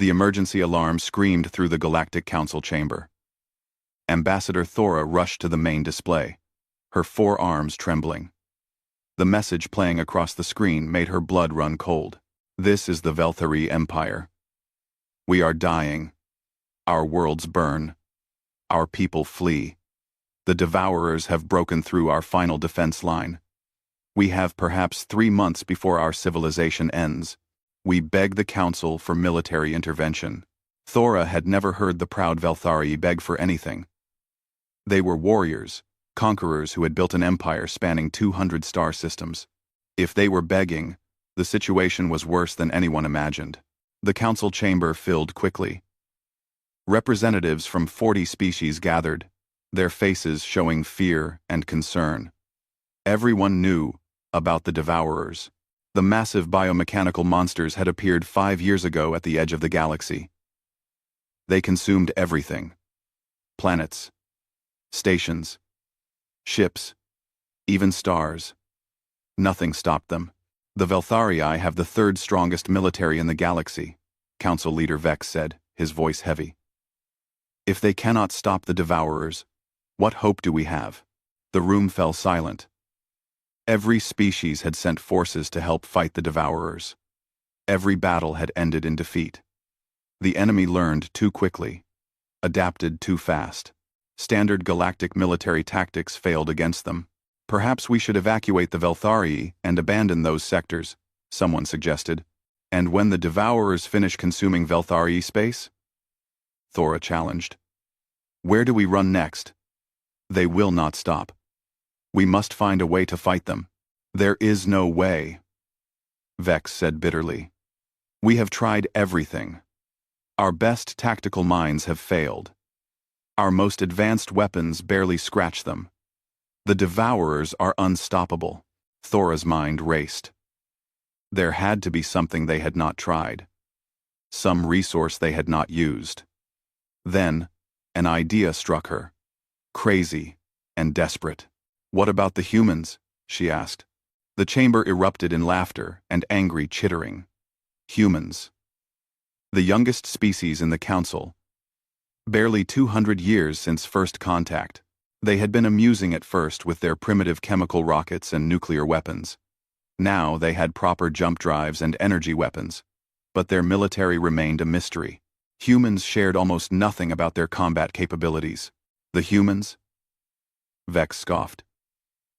The emergency alarm screamed through the Galactic Council chamber. Ambassador Thora rushed to the main display, her forearms trembling. The message playing across the screen made her blood run cold. This is the Velthari Empire. We are dying. Our worlds burn. Our people flee. The Devourers have broken through our final defense line. We have perhaps 3 months before our civilization ends. We beg the Council for military intervention. Thora had never heard the proud Velthari beg for anything. They were warriors, conquerors who had built an empire spanning 200 star systems. If they were begging, the situation was worse than anyone imagined. The council chamber filled quickly. Representatives from 40 species gathered, their faces showing fear and concern. Everyone knew about the Devourers. The massive biomechanical monsters had appeared 5 years ago at the edge of the galaxy. They consumed everything. Planets, stations, ships, even stars. Nothing stopped them. The Veltharii have the 3rd strongest military in the galaxy, Council Leader Vex said, his voice heavy. If they cannot stop the Devourers, what hope do we have? The room fell silent. Every species had sent forces to help fight the Devourers. Every battle had ended in defeat. The enemy learned too quickly, adapted too fast. Standard galactic military tactics failed against them. Perhaps we should evacuate the Veltharii and abandon those sectors, someone suggested. And when the Devourers finish consuming Veltharii space? Thora challenged. Where do we run next? They will not stop. We must find a way to fight them. There is no way, Vex said bitterly. We have tried everything. Our best tactical minds have failed. Our most advanced weapons barely scratch them. The Devourers are unstoppable. Thora's mind raced. There had to be something they had not tried. Some resource they had not used. Then, an idea struck her. Crazy and desperate. What about the humans? She asked. The chamber erupted in laughter and angry chittering. Humans. The youngest species in the council. Barely 200 years since first contact. They had been amusing at first with their primitive chemical rockets and nuclear weapons. Now they had proper jump drives and energy weapons. But their military remained a mystery. Humans shared almost nothing about their combat capabilities. The humans? Vex scoffed.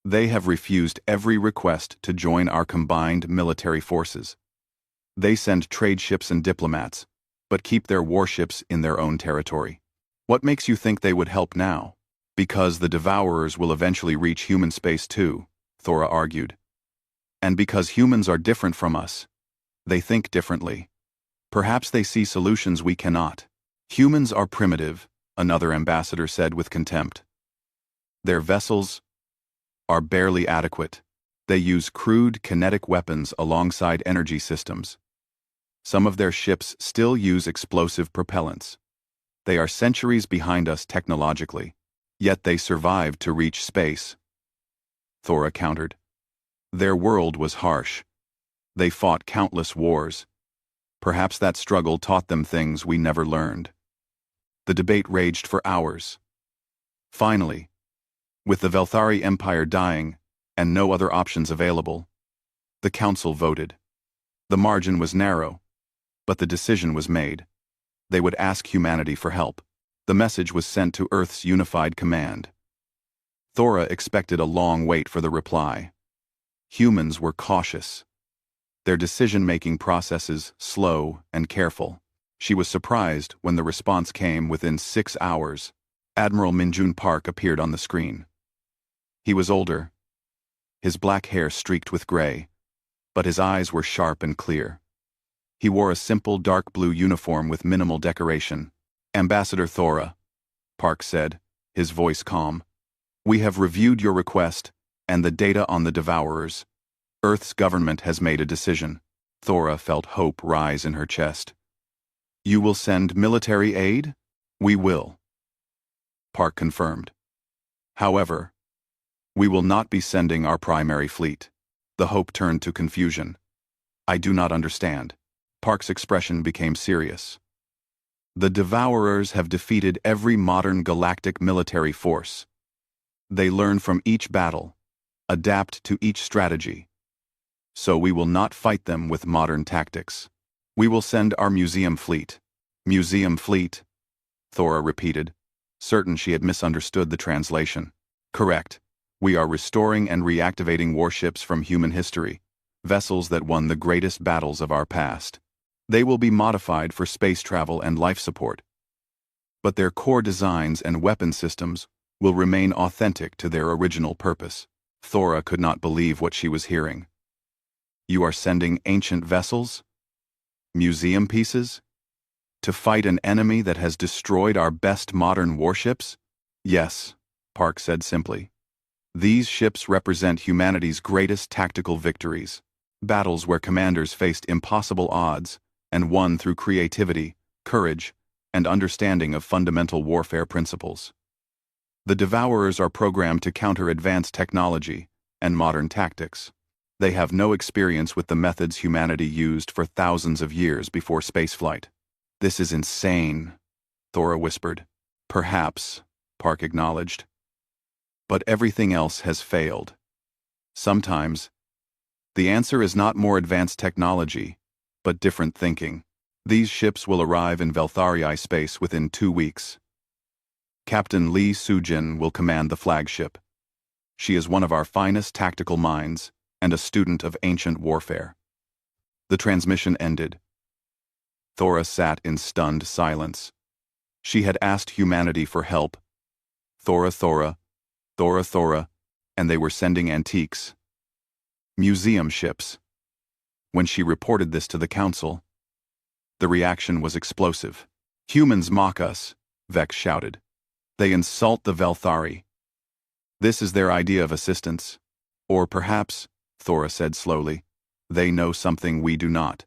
They have refused every request to join our combined military forces. They send trade ships and diplomats, but keep their warships in their own territory. What makes you think they would help now? Because the Devourers will eventually reach human space too, Thora argued. And because humans are different from us. They think differently. Perhaps they see solutions we cannot. Humans are primitive, another ambassador said with contempt. Their vessels are barely adequate. They use crude kinetic weapons alongside energy systems. Some of their ships still use explosive propellants. They are centuries behind us technologically, yet they survived to reach space. Thora countered. Their world was harsh. They fought countless wars. Perhaps that struggle taught them things we never learned. The debate raged for hours. Finally, with the Velthari Empire dying and no other options available, the council voted. The margin was narrow, but the decision was made. They would ask humanity for help. The message was sent to Earth's unified command. Thora expected a long wait for the reply. Humans were cautious. Their decision-making processes slow and careful. She was surprised when the response came within 6 hours. Admiral Minjun Park appeared on the screen. He was older, his black hair streaked with gray, but his eyes were sharp and clear. He wore a simple dark blue uniform with minimal decoration. Ambassador Thora, Park said, his voice calm. We have reviewed your request and the data on the Devourers. Earth's government has made a decision. Thora felt hope rise in her chest. You will send military aid? We will. Park confirmed. However, we will not be sending our primary fleet. The hope turned to confusion. I do not understand. Park's expression became serious. The Devourers have defeated every modern galactic military force. They learn from each battle, adapt to each strategy. So we will not fight them with modern tactics. We will send our museum fleet. Museum fleet, Thora repeated, certain she had misunderstood the translation. Correct. We are restoring and reactivating warships from human history, vessels that won the greatest battles of our past. They will be modified for space travel and life support. But their core designs and weapon systems will remain authentic to their original purpose. Thora could not believe what she was hearing. You are sending ancient vessels? Museum pieces? To fight an enemy that has destroyed our best modern warships? Yes, Park said simply. These ships represent humanity's greatest tactical victories, battles where commanders faced impossible odds and won through creativity, courage, and understanding of fundamental warfare principles. The Devourers are programmed to counter advanced technology and modern tactics. They have no experience with the methods humanity used for thousands of years before spaceflight. This is insane, Thora whispered. Perhaps, Park acknowledged. But everything else has failed. Sometimes, the answer is not more advanced technology, but different thinking. These ships will arrive in HFY space within 2 weeks. Captain Lee Soo-jin will command the flagship. She is one of our finest tactical minds and a student of ancient warfare. The transmission ended. Thora sat in stunned silence. She had asked humanity for help. Thora, and they were sending antiques. Museum ships. When she reported this to the council, the reaction was explosive. Humans mock us, Vex shouted. They insult the Velthari. This is their idea of assistance. Or perhaps, Thora said slowly, they know something we do not.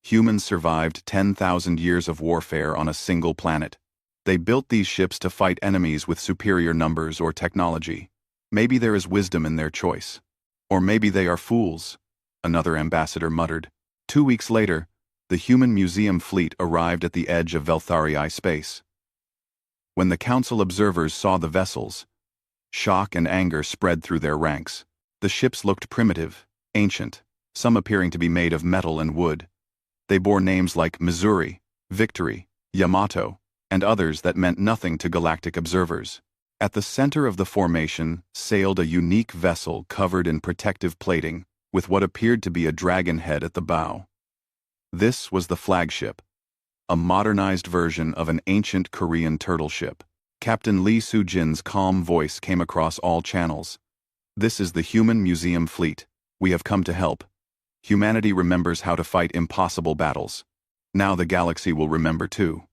Humans survived 10,000 years of warfare on a single planet. They built these ships to fight enemies with superior numbers or technology. Maybe there is wisdom in their choice. Or maybe they are fools, another ambassador muttered. 2 weeks later, the human museum fleet arrived at the edge of HFY space. When the council observers saw the vessels, shock and anger spread through their ranks. The ships looked primitive, ancient, some appearing to be made of metal and wood. They bore names like Missouri, Victory, Yamato, and others that meant nothing to galactic observers. At the center of the formation sailed a unique vessel covered in protective plating, with what appeared to be a dragon head at the bow. This was the flagship, a modernized version of an ancient Korean turtle ship. Captain Lee Soo-jin's calm voice came across all channels. This is the human museum fleet. We have come to help. Humanity remembers how to fight impossible battles. Now the galaxy will remember too.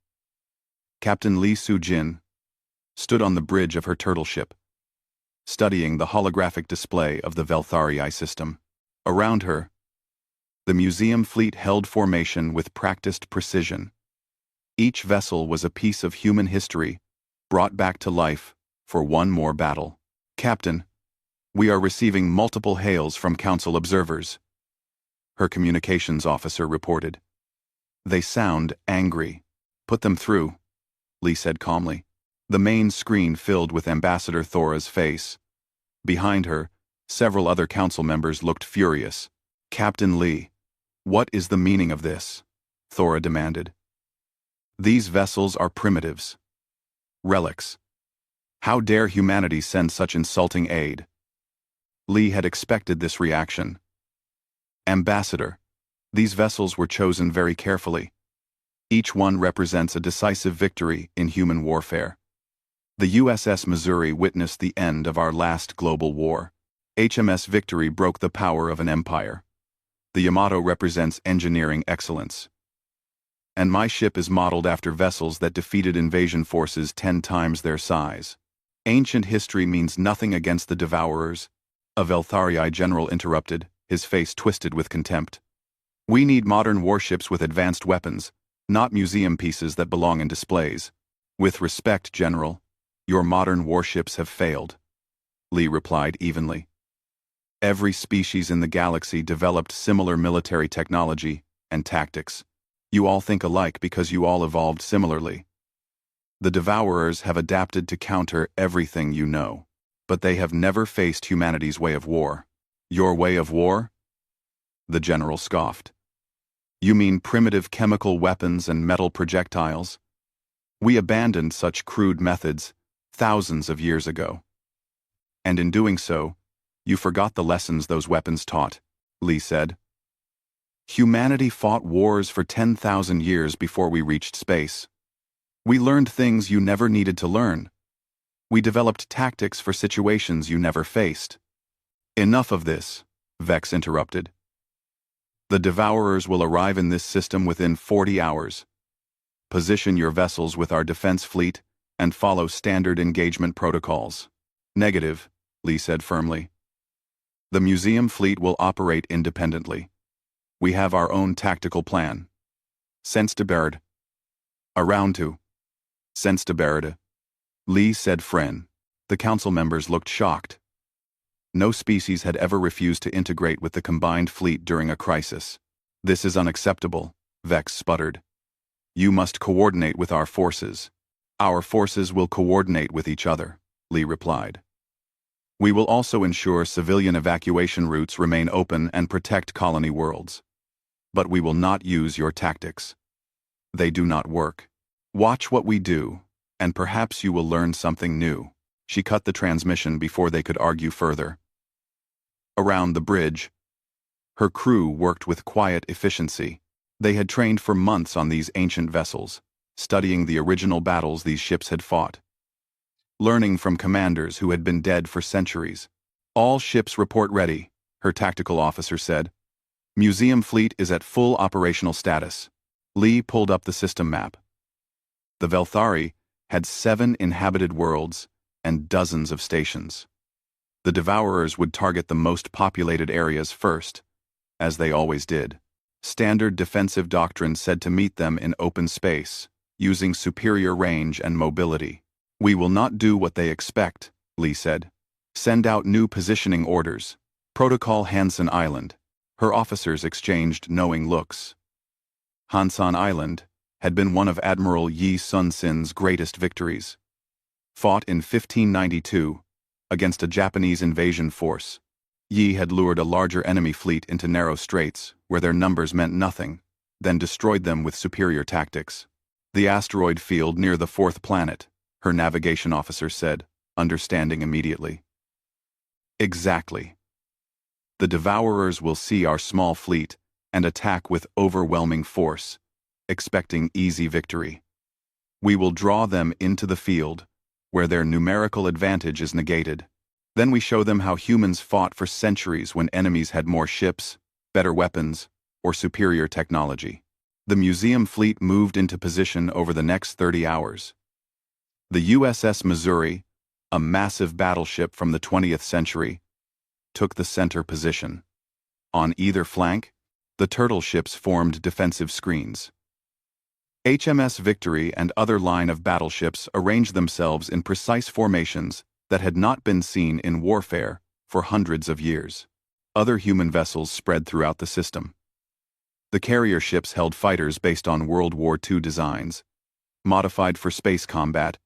Captain Lee Soo-jin stood on the bridge of her turtle ship, studying the holographic display of the HFY system. Around her, the museum fleet held formation with practiced precision. Each vessel was a piece of human history, brought back to life for one more battle. Captain, we are receiving multiple hails from council observers, her communications officer reported. They sound angry. Put them through, Lee said calmly. The main screen filled with Ambassador Thora's face. Behind her, several other council members looked furious. Captain Lee, what is the meaning of this? Thora demanded. These vessels are primitives. Relics. How dare humanity send such insulting aid? Lee had expected this reaction. Ambassador, these vessels were chosen very carefully. Each one represents a decisive victory in human warfare. The USS Missouri witnessed the end of our last global war. HMS Victory broke the power of an empire. The Yamato represents engineering excellence. And my ship is modeled after vessels that defeated invasion forces 10 times their size. Ancient history means nothing against the Devourers, a HFY general interrupted, his face twisted with contempt. We need modern warships with advanced weapons, not museum pieces that belong in displays. With respect, General, your modern warships have failed, Lee replied evenly. Every species in the galaxy developed similar military technology and tactics. You all think alike because you all evolved similarly. The Devourers have adapted to counter everything you know, but they have never faced humanity's way of war. Your way of war? The general scoffed. You mean primitive chemical weapons and metal projectiles? We abandoned such crude methods thousands of years ago. And in doing so, you forgot the lessons those weapons taught, Lee said. Humanity fought wars for 10,000 years before we reached space. We learned things you never needed to learn. We developed tactics for situations you never faced. Enough of this, Vex interrupted. The Devourers will arrive in this system within 40 hours. Position your vessels with our defense fleet and follow standard engagement protocols. Negative, Lee said firmly. The museum fleet will operate independently. We have our own tactical plan. Sense de Baird. Around to. Sense de Baird. Lee said Fren. The council members looked shocked. No species had ever refused to integrate with the combined fleet during a crisis. This is unacceptable, Vex sputtered. You must coordinate with our forces. Our forces will coordinate with each other, Lee replied. We will also ensure civilian evacuation routes remain open and protect colony worlds. But we will not use your tactics. They do not work. Watch what we do, and perhaps you will learn something new. She cut the transmission before they could argue further. Around the bridge, her crew worked with quiet efficiency. They had trained for months on these ancient vessels, studying the original battles these ships had fought. Learning from commanders who had been dead for centuries. All ships report ready, her tactical officer said. Museum fleet is at full operational status. Lee pulled up the system map. The Velthari had 7 inhabited worlds and dozens of stations. The Devourers would target the most populated areas first, as they always did. Standard defensive doctrine said to meet them in open space, using superior range and mobility. We will not do what they expect, Lee said. Send out new positioning orders. Protocol Hansen Island. Her officers exchanged knowing looks. Hansan Island had been one of Admiral Yi Sun-sin's greatest victories. Fought in 1592 against a Japanese invasion force, Yi had lured a larger enemy fleet into narrow straits where their numbers meant nothing, then destroyed them with superior tactics. The asteroid field near the 4th planet, her navigation officer said, understanding immediately. Exactly. The Devourers will see our small fleet and attack with overwhelming force, expecting easy victory. We will draw them into the field, where their numerical advantage is negated. Then we show them how humans fought for centuries when enemies had more ships, better weapons, or superior technology. The museum fleet moved into position over the next 30 hours. The USS Missouri, a massive battleship from the 20th century, took the center position. On either flank, the turtle ships formed defensive screens. HMS Victory and other line of battleships arranged themselves in precise formations that had not been seen in warfare for hundreds of years. Other human vessels spread throughout the system. The carrier ships held fighters based on World War II designs, modified for space combat,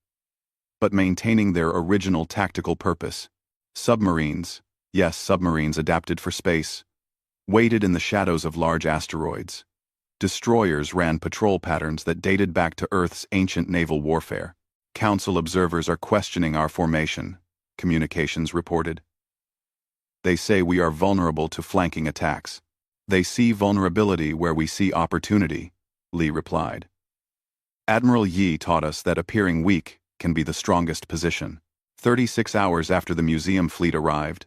but maintaining their original tactical purpose. Submarines, yes, submarines adapted for space, waited in the shadows of large asteroids. Destroyers ran patrol patterns that dated back to Earth's ancient naval warfare. Council observers are questioning our formation, communications reported. They say we are vulnerable to flanking attacks. They see vulnerability where we see opportunity, Lee replied. Admiral Yi taught us that appearing weak can be the strongest position. 36 hours after the museum fleet arrived,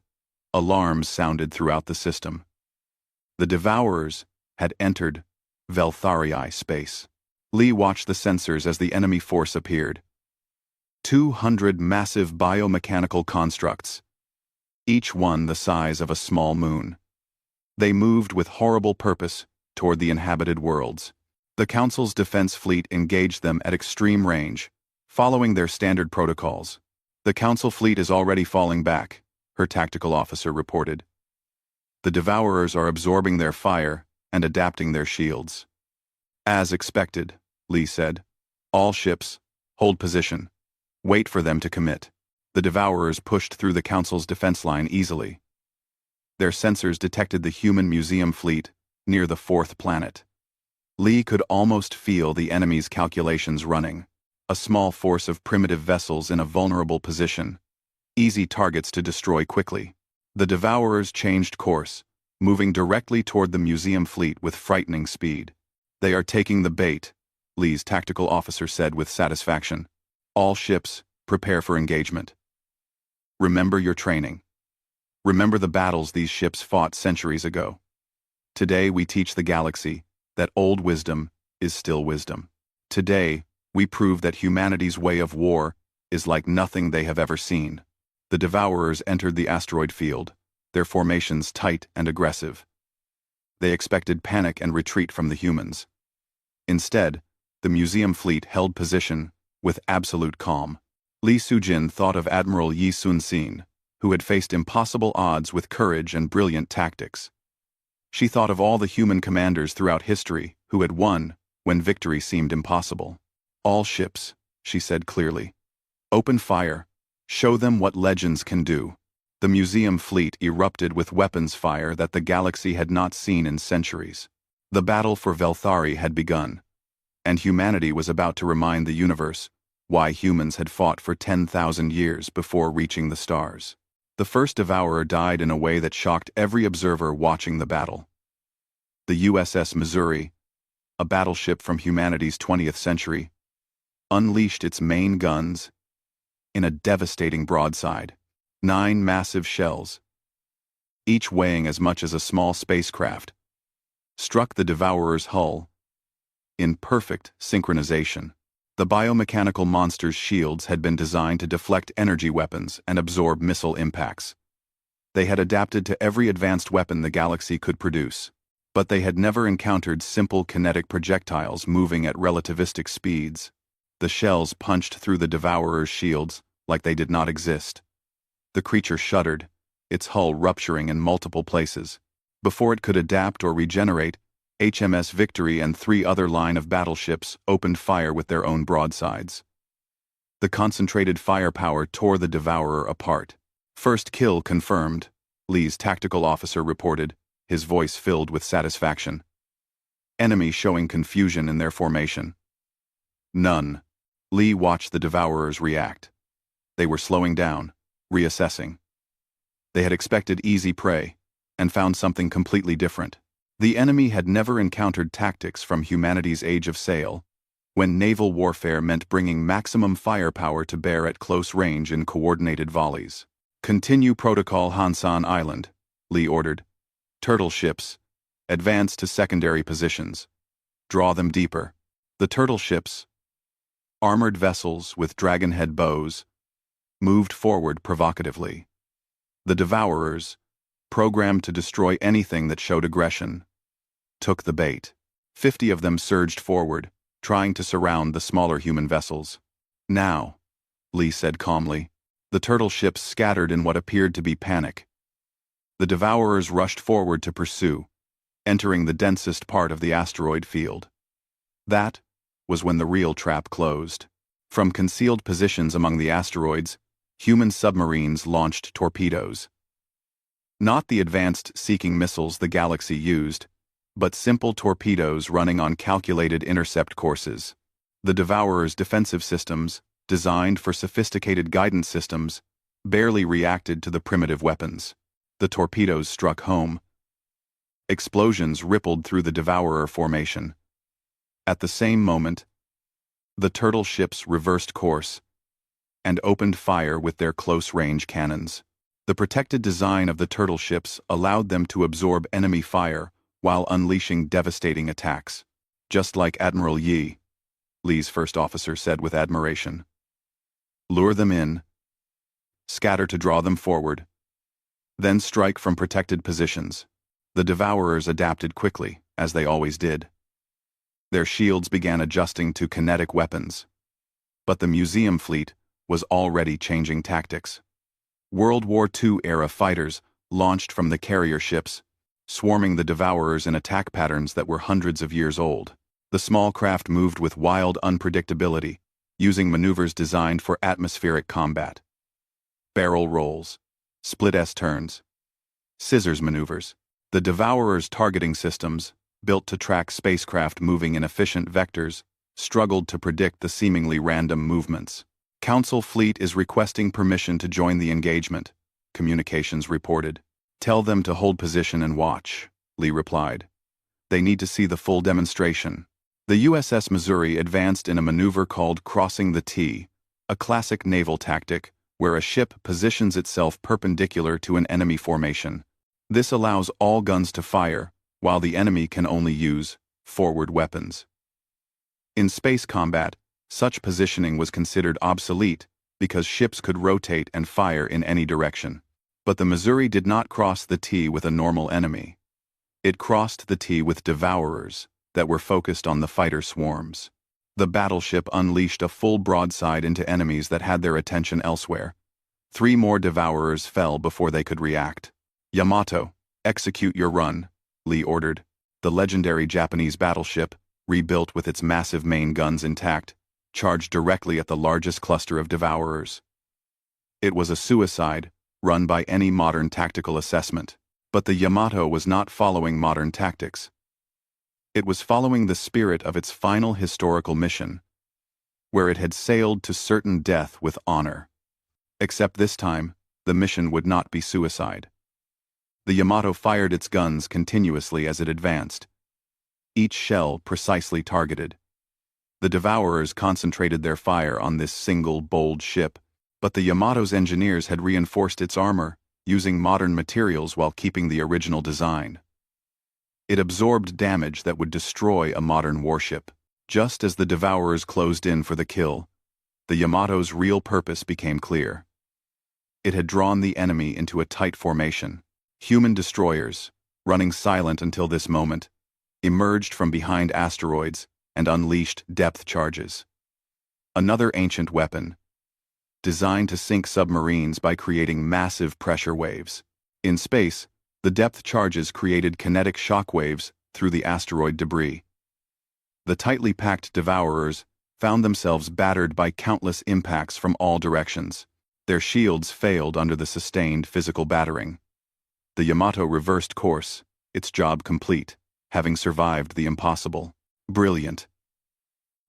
alarms sounded throughout the system. The Devourers had entered Velthari space. Lee watched the sensors as the enemy force appeared. 200 massive biomechanical constructs, each one the size of a small moon. They moved with horrible purpose toward the inhabited worlds. The Council's defense fleet engaged them at extreme range, following their standard protocols. The Council fleet is already falling back, her tactical officer reported. The Devourers are absorbing their fire and adapting their shields. As expected, Lee said. All ships, hold position. Wait for them to commit. The Devourers pushed through the Council's defense line easily. Their sensors detected the human museum fleet near the fourth planet. Lee could almost feel the enemy's calculations running. A small force of primitive vessels in a vulnerable position. Easy targets to destroy quickly. The Devourers changed course, moving directly toward the museum fleet with frightening speed. They are taking the bait, Lee's tactical officer said with satisfaction. All ships, prepare for engagement. Remember your training. Remember the battles these ships fought centuries ago. Today we teach the galaxy that old wisdom is still wisdom. Today, we prove that humanity's way of war is like nothing they have ever seen. The Devourers entered the asteroid field, their formations tight and aggressive. They expected panic and retreat from the humans. Instead, the museum fleet held position with absolute calm. Lee Sujin thought of Admiral Yi Sun-sin, who had faced impossible odds with courage and brilliant tactics. She thought of all the human commanders throughout history who had won when victory seemed impossible. All ships, she said clearly. Open fire. Show them what legends can do. The museum fleet erupted with weapons fire that the galaxy had not seen in centuries. The battle for Velthari had begun, and humanity was about to remind the universe why humans had fought for 10,000 years before reaching the stars. The first Devourer died in a way that shocked every observer watching the battle. The USS Missouri, a battleship from humanity's 20th century, unleashed its main guns in a devastating broadside. 9 massive shells, each weighing as much as a small spacecraft, struck the Devourer's hull in perfect synchronization. The biomechanical monster's shields had been designed to deflect energy weapons and absorb missile impacts. They had adapted to every advanced weapon the galaxy could produce, but they had never encountered simple kinetic projectiles moving at relativistic speeds. The shells punched through the Devourer's shields like they did not exist. The creature shuddered, its hull rupturing in multiple places. Before it could adapt or regenerate, HMS Victory and 3 other line of battleships opened fire with their own broadsides. The concentrated firepower tore the Devourer apart. First kill confirmed, Lee's tactical officer reported, his voice filled with satisfaction. Enemy showing confusion in their formation. None. Lee watched the Devourers react. They were slowing down, reassessing. They had expected easy prey, and found something completely different. The enemy had never encountered tactics from humanity's age of sail, when naval warfare meant bringing maximum firepower to bear at close range in coordinated volleys. Continue Protocol Hansan Island, Lee ordered. Turtle ships, advance to secondary positions. Draw them deeper. The turtle ships, armored vessels with dragonhead bows, moved forward provocatively. The Devourers, programmed to destroy anything that showed aggression, took the bait. 50 of them surged forward, trying to surround the smaller human vessels. Now, Lee said calmly. The turtle ships scattered in what appeared to be panic. The Devourers rushed forward to pursue, entering the densest part of the asteroid field. That was when the real trap closed. From concealed positions among the asteroids, human submarines launched torpedoes. Not the advanced seeking missiles the galaxy used, but simple torpedoes running on calculated intercept courses. The Devourer's defensive systems, designed for sophisticated guidance systems, barely reacted to the primitive weapons. The torpedoes struck home. Explosions rippled through the Devourer formation. At the same moment, the turtle ships reversed course and opened fire with their close-range cannons. The protected design of the turtle ships allowed them to absorb enemy fire while unleashing devastating attacks. Just like Admiral Yi, Lee's first officer said with admiration. Lure them in, scatter to draw them forward, then strike from protected positions. The Devourers adapted quickly, as they always did. Their shields began adjusting to kinetic weapons. But the museum fleet was already changing tactics. World War II-era fighters launched from the carrier ships, swarming the Devourers in attack patterns that were hundreds of years old. The small craft moved with wild unpredictability, using maneuvers designed for atmospheric combat. Barrel rolls, split S-turns, scissors maneuvers. The Devourer's targeting systems, built to track spacecraft moving in efficient vectors, struggled to predict the seemingly random movements. Council fleet is requesting permission to join the engagement, communications reported. Tell them to hold position and watch, Lee replied. They need to see the full demonstration. The USS Missouri advanced in a maneuver called Crossing the T, a classic naval tactic where a ship positions itself perpendicular to an enemy formation. This allows all guns to fire, while the enemy can only use forward weapons. In space combat, such positioning was considered obsolete because ships could rotate and fire in any direction. But the Missouri did not cross the T with a normal enemy. It crossed the T with Devourers that were focused on the fighter swarms. The battleship unleashed a full broadside into enemies that had their attention elsewhere. 3 more Devourers fell before they could react. Yamato, execute your run, Lee ordered. The legendary Japanese battleship, rebuilt with its massive main guns intact, charged directly at the largest cluster of Devourers. It was a suicide, run by any modern tactical assessment. But the Yamato was not following modern tactics. It was following the spirit of its final historical mission, where it had sailed to certain death with honor. Except this time, the mission would not be suicide. The Yamato fired its guns continuously as it advanced, each shell precisely targeted. The Devourers concentrated their fire on this single, bold ship, but the Yamato's engineers had reinforced its armor, using modern materials while keeping the original design. It absorbed damage that would destroy a modern warship. Just as the Devourers closed in for the kill, the Yamato's real purpose became clear. It had drawn the enemy into a tight formation. Human destroyers, running silent until this moment, emerged from behind asteroids and unleashed depth charges. Another ancient weapon, designed to sink submarines by creating massive pressure waves. In space, the depth charges created kinetic shock waves through the asteroid debris. The tightly packed Devourers found themselves battered by countless impacts from all directions. Their shields failed under the sustained physical battering. The Yamato reversed course, its job complete, having survived the impossible. Brilliant,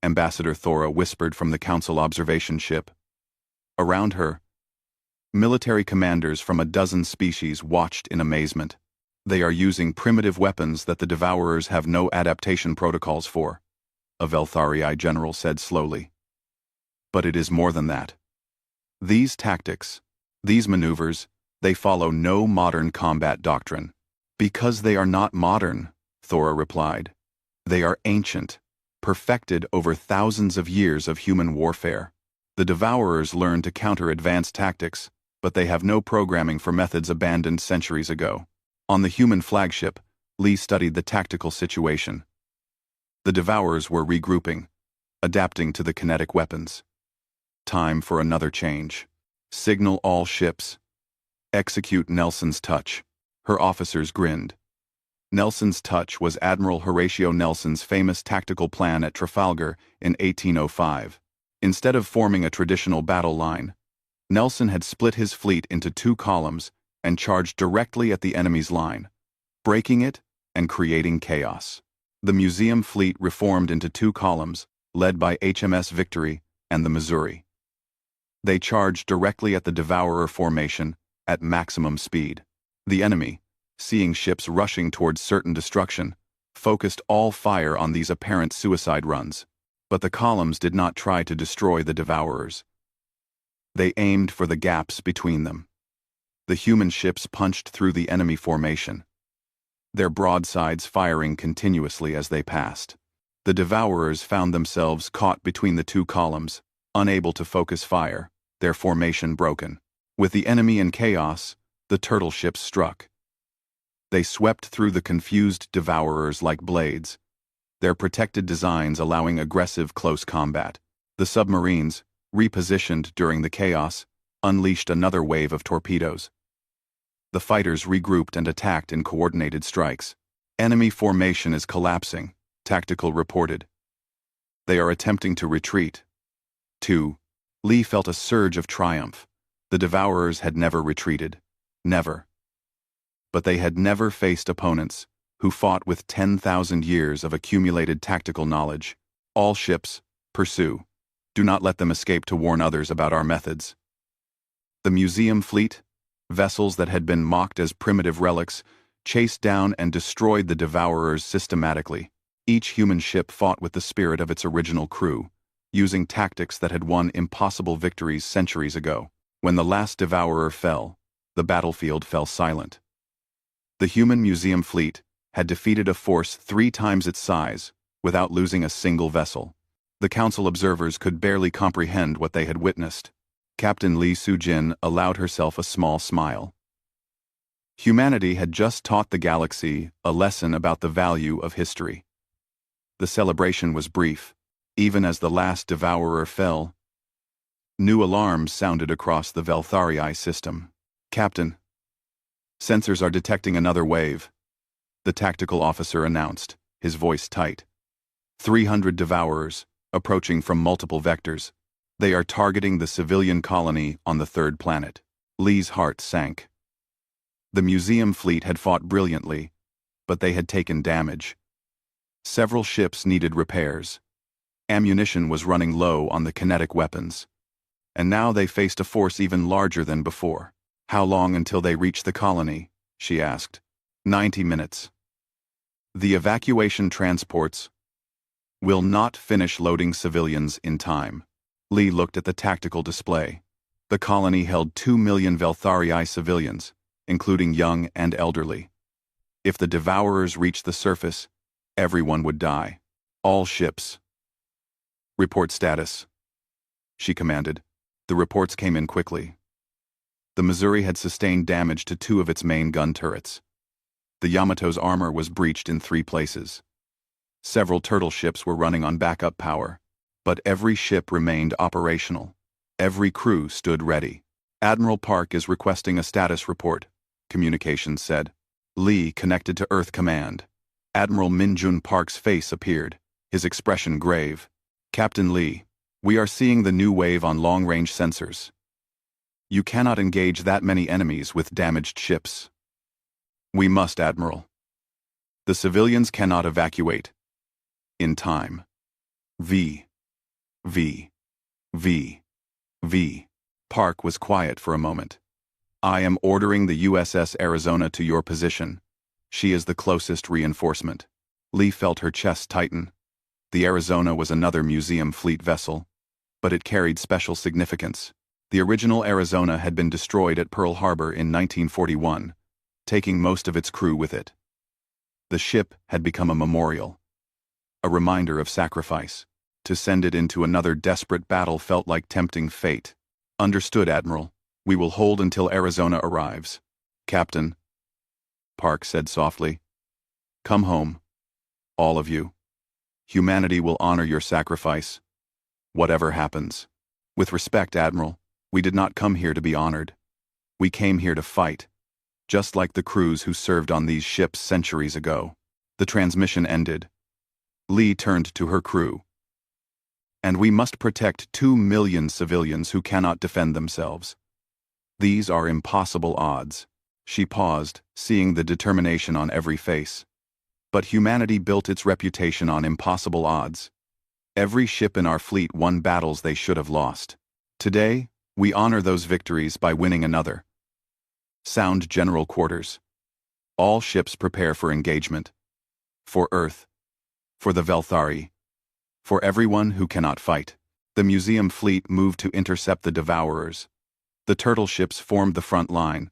Ambassador Thora whispered from the Council observation ship. Around her, military commanders from a dozen species watched in amazement. They are using primitive weapons that the Devourers have no adaptation protocols for, a Veltharii general said slowly. But it is more than that. These tactics, these maneuvers, they follow no modern combat doctrine. Because they are not modern, Thora replied. They are ancient, perfected over thousands of years of human warfare. The Devourers learned to counter advanced tactics, but they have no programming for methods abandoned centuries ago. On the human flagship, Lee studied the tactical situation. The Devourers were regrouping, adapting to the kinetic weapons. Time for another change. Signal all ships. Execute Nelson's touch. Her officers grinned. Nelson's touch was Admiral Horatio Nelson's famous tactical plan at Trafalgar in 1805. Instead of forming a traditional battle line, Nelson had split his fleet into 2 columns and charged directly at the enemy's line, breaking it and creating chaos. The museum fleet reformed into 2 columns, led by HMS Victory and the Missouri. They charged directly at the Devourer formation at maximum speed. The enemy, seeing ships rushing towards certain destruction, focused all fire on these apparent suicide runs. But the columns did not try to destroy the Devourers. They aimed for the gaps between them. The human ships punched through the enemy formation, their broadsides firing continuously as they passed. The Devourers found themselves caught between the 2 columns, unable to focus fire, their formation broken. With the enemy in chaos, the turtle ships struck. They swept through the confused Devourers like blades, their protected designs allowing aggressive close combat. The submarines, repositioned during the chaos, unleashed another wave of torpedoes. The fighters regrouped and attacked in coordinated strikes. Enemy formation is collapsing, Tactical reported. They are attempting to retreat. 2. Lee felt a surge of triumph. The Devourers had never retreated. Never. But they had never faced opponents who fought with 10,000 years of accumulated tactical knowledge. All ships, pursue. Do not let them escape to warn others about our methods. The museum fleet, vessels that had been mocked as primitive relics, chased down and destroyed the Devourers systematically. Each human ship fought with the spirit of its original crew, using tactics that had won impossible victories centuries ago. When the last Devourer fell, the battlefield fell silent. The human museum fleet had defeated a force 3 times its size without losing a single vessel. The council observers could barely comprehend what they had witnessed. Captain Lee Soo-jin allowed herself a small smile. Humanity had just taught the galaxy a lesson about the value of history. The celebration was brief. Even as the last Devourer fell, new alarms sounded across the Veltharii system. Captain, sensors are detecting another wave, the tactical officer announced, his voice tight. 300 Devourers, approaching from multiple vectors. They are targeting the civilian colony on the 3rd planet. Lee's heart sank. The museum fleet had fought brilliantly, but they had taken damage. Several ships needed repairs. Ammunition was running low on the kinetic weapons. And now they faced a force even larger than before. How long until they reach the colony? She asked. 90 minutes. The evacuation transports will not finish loading civilians in time. Lee looked at the tactical display. The colony held 2 million Veltharii civilians, including young and elderly. If the Devourers reached the surface, everyone would die. All ships. Report status, she commanded. The reports came in quickly. The Missouri had sustained damage to 2 of its main gun turrets. The Yamato's armor was breached in 3 places. Several turtle ships were running on backup power, but every ship remained operational. Every crew stood ready. Admiral Park is requesting a status report, communications said. Lee connected to Earth Command. Admiral Minjun Park's face appeared, his expression grave. Captain Lee, we are seeing the new wave on long-range sensors. You cannot engage that many enemies with damaged ships. We must, Admiral. The civilians cannot evacuate. In time. V. Park was quiet for a moment. I am ordering the USS Arizona to your position. She is the closest reinforcement. Lee felt her chest tighten. The Arizona was another museum fleet vessel, but it carried special significance. The original Arizona had been destroyed at Pearl Harbor in 1941, taking most of its crew with it. The ship had become a memorial, a reminder of sacrifice. To send it into another desperate battle felt like tempting fate. Understood, Admiral. We will hold until Arizona arrives. Captain, Park said softly. Come home. All of you. Humanity will honor your sacrifice, whatever happens. With respect, Admiral, we did not come here to be honored. We came here to fight, just like the crews who served on these ships centuries ago. The transmission ended. Lee turned to her crew. And we must protect 2 million civilians who cannot defend themselves. These are impossible odds. She paused, seeing the determination on every face. But humanity built its reputation on impossible odds. Every ship in our fleet won battles they should have lost. Today, we honor those victories by winning another. Sound general quarters. All ships prepare for engagement. For Earth. For the Veltharii. For everyone who cannot fight. The museum fleet moved to intercept the Devourers. The turtle ships formed the front line,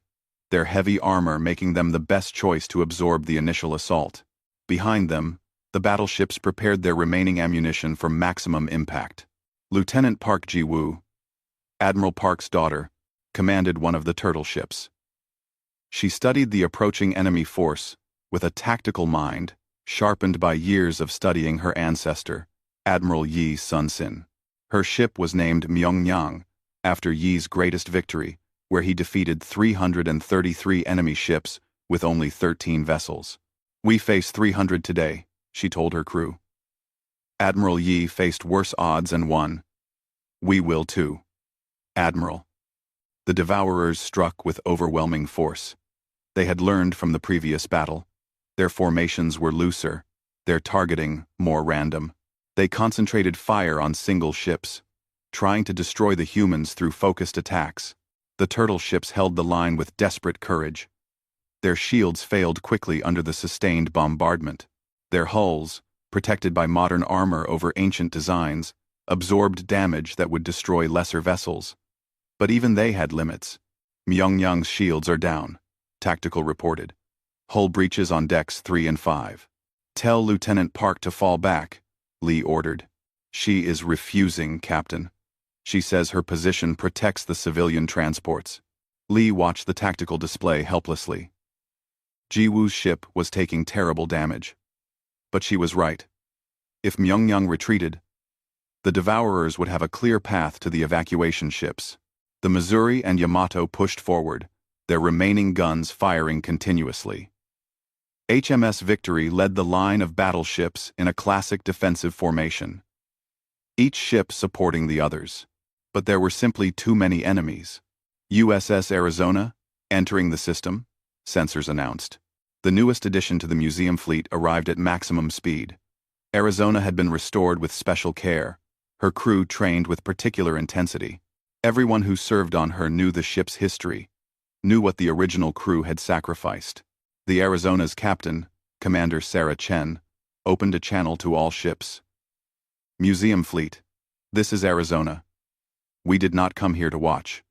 their heavy armor making them the best choice to absorb the initial assault. Behind them, the battleships prepared their remaining ammunition for maximum impact. Lieutenant Park Ji-woo, Admiral Park's daughter, commanded one of the turtle ships. She studied the approaching enemy force with a tactical mind sharpened by years of studying her ancestor, Admiral Yi Sun-sin. Her ship was named Myeongyang, after Yi's greatest victory, where he defeated 333 enemy ships with only 13 vessels. We face 300 today, she told her crew. Admiral Yi faced worse odds and won. We will too. Admiral. The Devourers struck with overwhelming force. They had learned from the previous battle. Their formations were looser, their targeting more random. They concentrated fire on single ships, trying to destroy the humans through focused attacks. The turtle ships held the line with desperate courage. Their shields failed quickly under the sustained bombardment. Their hulls, protected by modern armor over ancient designs, absorbed damage that would destroy lesser vessels. But even they had limits. Myungyang's shields are down, Tactical reported. Hull breaches on decks 3 and 5. Tell Lieutenant Park to fall back, Lee ordered. She is refusing, Captain. She says her position protects the civilian transports. Lee watched the tactical display helplessly. Jiwoo's ship was taking terrible damage. But she was right. If Myungyang retreated, the Devourers would have a clear path to the evacuation ships. The Missouri and Yamato pushed forward, their remaining guns firing continuously. HMS Victory led the line of battleships in a classic defensive formation, each ship supporting the others. But there were simply too many enemies. USS Arizona, entering the system, sensors announced. The newest addition to the museum fleet arrived at maximum speed. Arizona had been restored with special care, her crew trained with particular intensity. Everyone who served on her knew the ship's history, knew what the original crew had sacrificed. The Arizona's captain, Commander Sarah Chen, opened a channel to all ships. Museum fleet, this is Arizona. We did not come here to watch.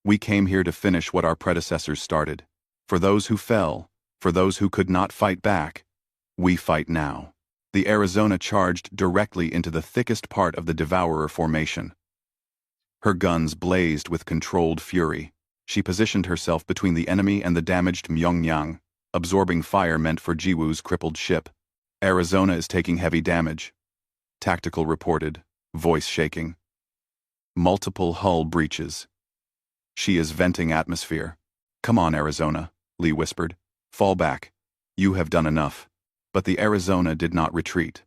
We came here to finish what our predecessors started. For those who fell, for those who could not fight back, we fight now. The Arizona charged directly into the thickest part of the Devourer formation. Her guns blazed with controlled fury. She positioned herself between the enemy and the damaged Myungyang, absorbing fire meant for Jiwoo's crippled ship. Arizona is taking heavy damage, Tactical reported, voice shaking. Multiple hull breaches. She is venting atmosphere. Come on, Arizona, Lee whispered. Fall back. You have done enough. But the Arizona did not retreat.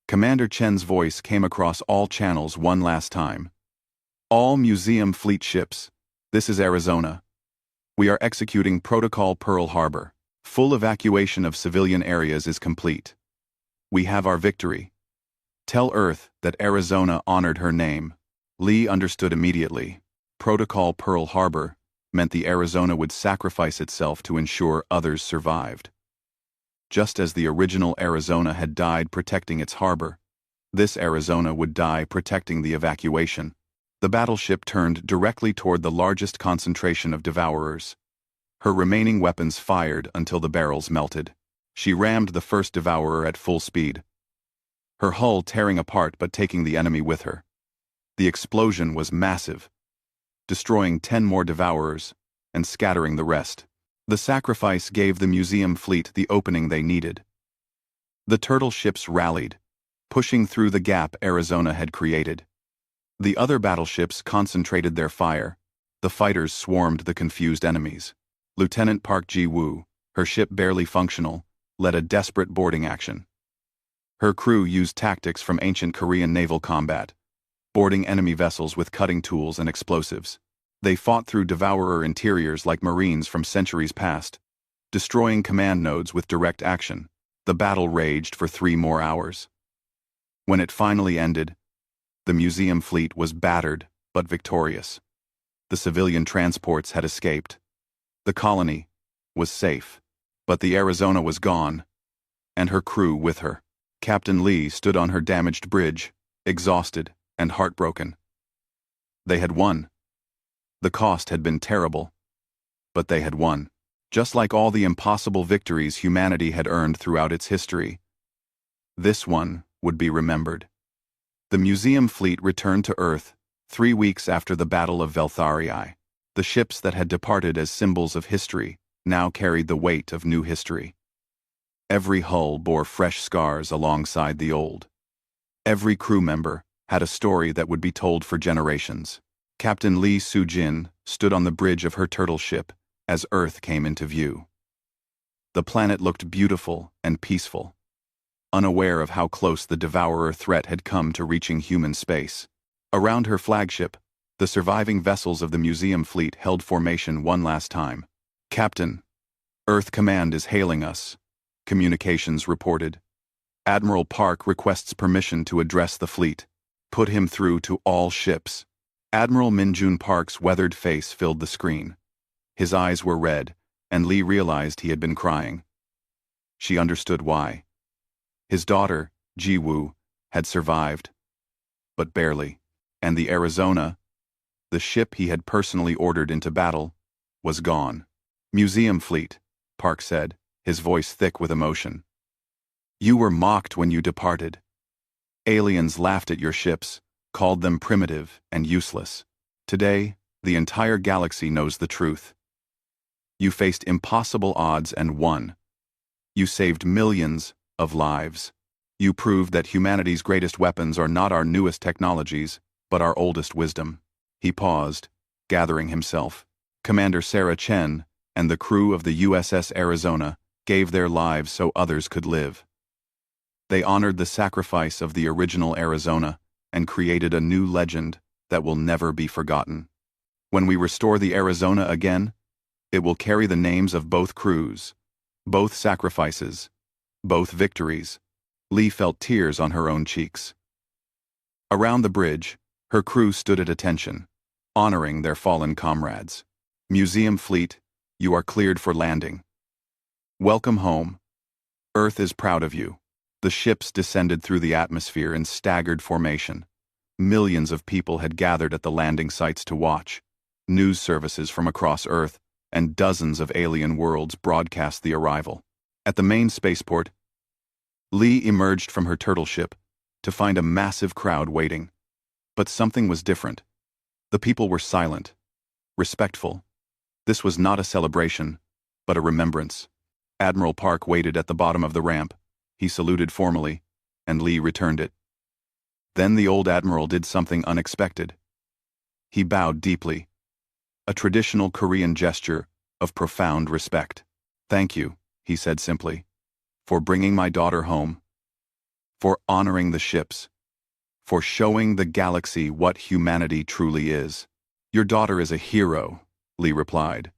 Commander Chen's voice came across all channels one last time. All museum fleet ships, this is Arizona. We are executing Protocol Pearl Harbor. Full evacuation of civilian areas is complete. We have our victory. Tell Earth that Arizona honored her name. Lee understood immediately. Protocol Pearl Harbor meant the Arizona would sacrifice itself to ensure others survived. Just as the original Arizona had died protecting its harbor, this Arizona would die protecting the evacuation. The battleship turned directly toward the largest concentration of Devourers. Her remaining weapons fired until the barrels melted. She rammed the first Devourer at full speed, her hull tearing apart but taking the enemy with her. The explosion was massive, destroying 10 more Devourers and scattering the rest. The sacrifice gave the museum fleet the opening they needed. The turtle ships rallied, pushing through the gap Arizona had created. The other battleships concentrated their fire. The fighters swarmed the confused enemies. Lieutenant Park Ji-woo, her ship barely functional, led a desperate boarding action. Her crew used tactics from ancient Korean naval combat, boarding enemy vessels with cutting tools and explosives. They fought through Devourer interiors like Marines from centuries past, destroying command nodes with direct action. The battle raged for 3 more hours. When it finally ended, the museum fleet was battered but victorious. The civilian transports had escaped. The colony was safe, but the Arizona was gone, and her crew with her. Captain Lee stood on her damaged bridge, exhausted and heartbroken. They had won. The cost had been terrible, but they had won. Just like all the impossible victories humanity had earned throughout its history, this one would be remembered. The museum fleet returned to Earth 3 weeks after the Battle of Veltharii. The ships that had departed as symbols of history now carried the weight of new history. Every hull bore fresh scars alongside the old. Every crew member had a story that would be told for generations. Captain Lee Soo-jin stood on the bridge of her turtle ship as Earth came into view. The planet looked beautiful and peaceful. unaware of how close the Devourer threat had come to reaching human space. Around her flagship, the surviving vessels of the museum fleet held formation one last time. "Captain, Earth Command is hailing us," communications reported. "Admiral Park requests permission to address the fleet. Put him through to all ships." Admiral Minjun Park's weathered face filled the screen. His eyes were red, and Lee realized he had been crying. She understood why. His daughter, Ji-woo, had survived. But barely. And the Arizona, the ship he had personally ordered into battle, was gone. "Museum fleet," Park said, his voice thick with emotion. "You were mocked when you departed. Aliens laughed at your ships, called them primitive and useless. Today, the entire galaxy knows the truth. You faced impossible odds and won. You saved millions of lives. You proved that humanity's greatest weapons are not our newest technologies, but our oldest wisdom." He paused, gathering himself. Commander Sarah Chen and the crew of the USS Arizona gave their lives so others could live. They honored the sacrifice of the original Arizona and created a new legend that will never be forgotten. When we restore the Arizona again, it will carry the names of both crews, both sacrifices, both victories. Lee felt tears on her own cheeks. Around the bridge, her crew stood at attention, honoring their fallen comrades. "Museum fleet, you are cleared for landing. Welcome home. Earth is proud of you." The ships descended through the atmosphere in staggered formation. Millions of people had gathered at the landing sites to watch. News services from across Earth and dozens of alien worlds broadcast the arrival. At the main spaceport, Lee emerged from her turtle ship to find a massive crowd waiting. But something was different. The people were silent, respectful. This was not a celebration, but a remembrance. Admiral Park waited at the bottom of the ramp. He saluted formally, and Lee returned it. Then the old admiral did something unexpected. He bowed deeply, a traditional Korean gesture of profound respect. "Thank you," he said simply, "for bringing my daughter home, for honoring the ships, for showing the galaxy what humanity truly is." "Your daughter is a hero," Lee replied.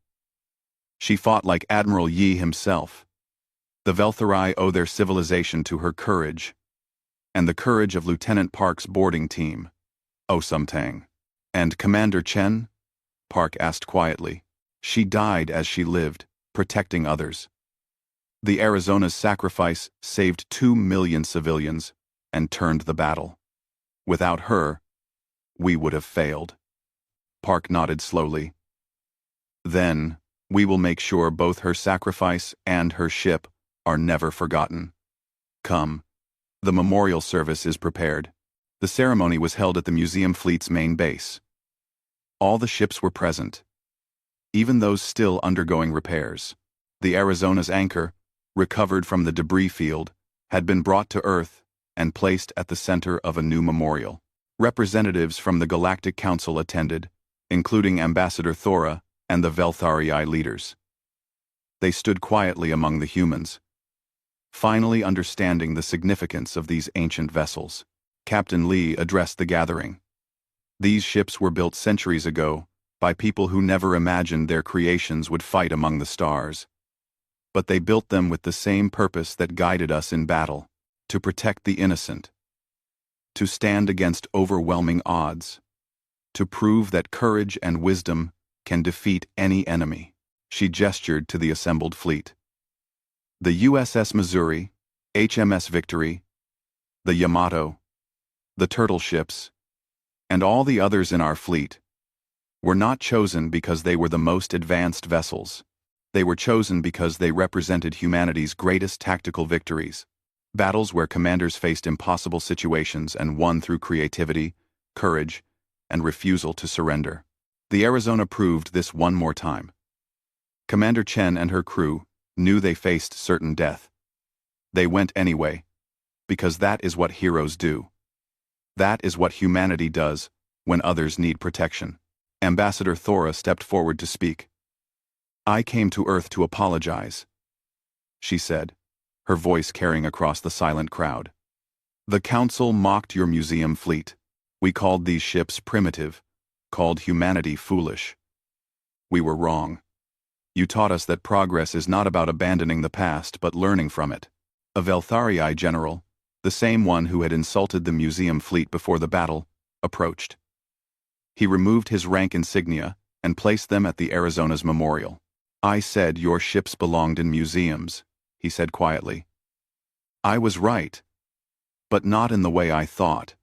"She fought like Admiral Yi himself. The Veltharai owe their civilization to her courage, and the courage of Lieutenant Park's boarding team, Osamtang." "And Commander Chen?" Park asked quietly. "She died as she lived, protecting others. The Arizona's sacrifice saved 2 million civilians and turned the battle. Without her, we would have failed." Park nodded slowly. "Then, we will make sure both her sacrifice and her ship are never forgotten. Come, the memorial service is prepared." The ceremony was held at the museum fleet's main base. All the ships were present, even those still undergoing repairs. The Arizona's anchor, recovered from the debris field, had been brought to Earth and placed at the center of a new memorial. Representatives from the Galactic Council attended, including Ambassador Thora and the Veltharii leaders. They stood quietly among the humans, finally understanding the significance of these ancient vessels. Captain Lee addressed the gathering. "These ships were built centuries ago by people who never imagined their creations would fight among the stars. But they built them with the same purpose that guided us in battle: to protect the innocent, to stand against overwhelming odds, to prove that courage and wisdom can defeat any enemy." She gestured to the assembled fleet. "The USS Missouri, HMS Victory, the Yamato, the turtle ships, and all the others in our fleet were not chosen because they were the most advanced vessels. They were chosen because they represented humanity's greatest tactical victories, battles where commanders faced impossible situations and won through creativity, courage, and refusal to surrender. The Arizona proved this one more time. Commander Chen and her crew knew they faced certain death. They went anyway, because that is what heroes do. That is what humanity does when others need protection. Ambassador Thora stepped forward to speak. "I came to Earth to apologize," she said, her voice carrying across the silent crowd. "The Council mocked your museum fleet. We called these ships primitive, called humanity foolish. We were wrong. You taught us that progress is not about abandoning the past but learning from it." A Veltharii general, the same one who had insulted the museum fleet before the battle, approached. He removed his rank insignia and placed them at the Arizona's memorial. "I said your ships belonged in museums," he said quietly. "I was right, but not in the way I thought.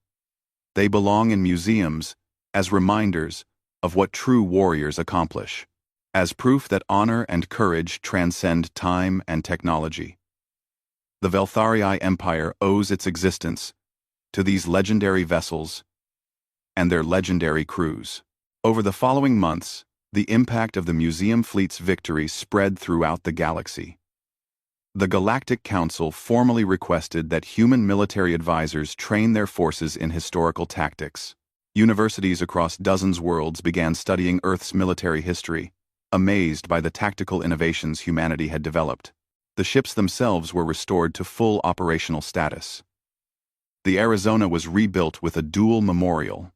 They belong in museums as reminders of what true warriors accomplish, as proof that honor and courage transcend time and technology. The Veltharii Empire owes its existence to these legendary vessels and their legendary crews." Over the following months, the impact of the museum fleet's victory spread throughout the galaxy. The Galactic Council formally requested that human military advisors train their forces in historical tactics. Universities across dozens of worlds began studying Earth's military history, amazed by the tactical innovations humanity had developed. The ships themselves were restored to full operational status. The Arizona was rebuilt with a dual memorial,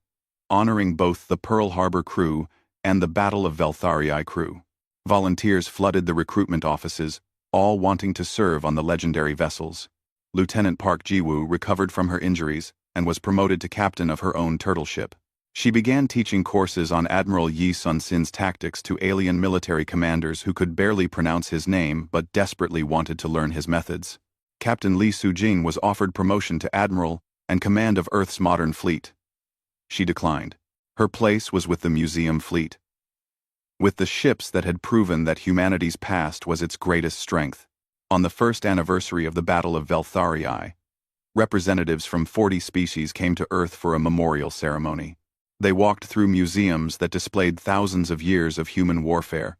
honoring both the Pearl Harbor crew and the Battle of Veltharii crew. Volunteers flooded the recruitment offices, all wanting to serve on the legendary vessels. Lieutenant Park Ji-woo recovered from her injuries and was promoted to captain of her own turtle ship. She began teaching courses on Admiral Yi Sun-sin's tactics to alien military commanders who could barely pronounce his name but desperately wanted to learn his methods. Captain Lee Soo-jing was offered promotion to admiral and command of Earth's modern fleet. She declined. Her place was with the museum fleet, with the ships that had proven that humanity's past was its greatest strength. On the first anniversary of the Battle of Veltharii, representatives from 40 species came to Earth for a memorial ceremony. They walked through museums that displayed thousands of years of human warfare,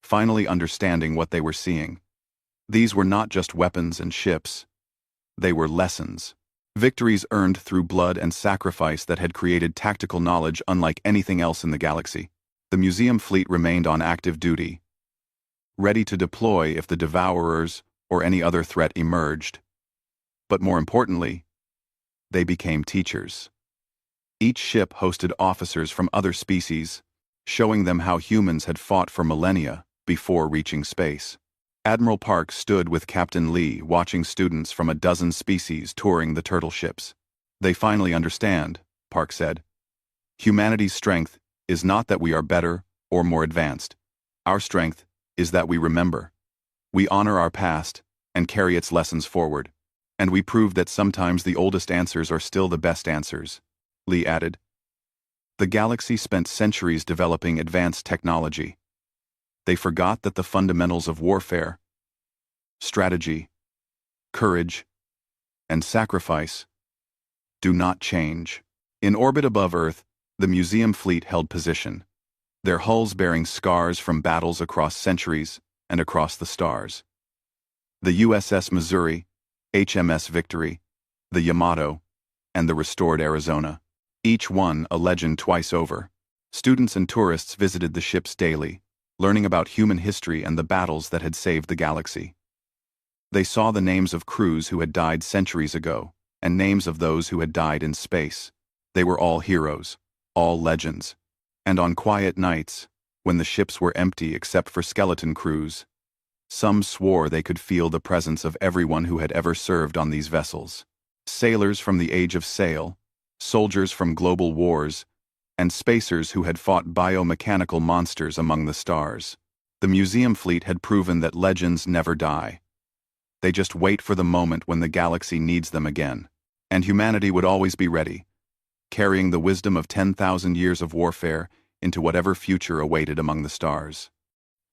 finally understanding what they were seeing. These were not just weapons and ships. They were lessons. Victories earned through blood and sacrifice that had created tactical knowledge unlike anything else in the galaxy. The museum fleet remained on active duty, ready to deploy if the Devourers or any other threat emerged. But more importantly, they became teachers. Each ship hosted officers from other species, showing them how humans had fought for millennia before reaching space. Admiral Park stood with Captain Lee watching students from a dozen species touring the turtle ships. "They finally understand," Park said. "Humanity's strength is not that we are better or more advanced. Our strength is that we remember. We honor our past and carry its lessons forward. And we prove that sometimes the oldest answers are still the best answers," Lee added. The galaxy spent centuries developing advanced technology. They forgot that the fundamentals of warfare, strategy, courage, and sacrifice do not change. In orbit above Earth, the museum fleet held position, their hulls bearing scars from battles across centuries and across the stars. The USS Missouri, HMS Victory, the Yamato, and the restored Arizona, each one a legend twice over. Students and tourists visited the ships daily, learning about human history and the battles that had saved the galaxy. They saw the names of crews who had died centuries ago, and names of those who had died in space. They were all heroes, all legends. And on quiet nights, when the ships were empty except for skeleton crews, some swore they could feel the presence of everyone who had ever served on these vessels. Sailors from the Age of Sail, soldiers from global wars, and spacers who had fought biomechanical monsters among the stars. The museum fleet had proven that legends never die. They just wait for the moment when the galaxy needs them again. And humanity would always be ready, carrying the wisdom of 10,000 years of warfare into whatever future awaited among the stars.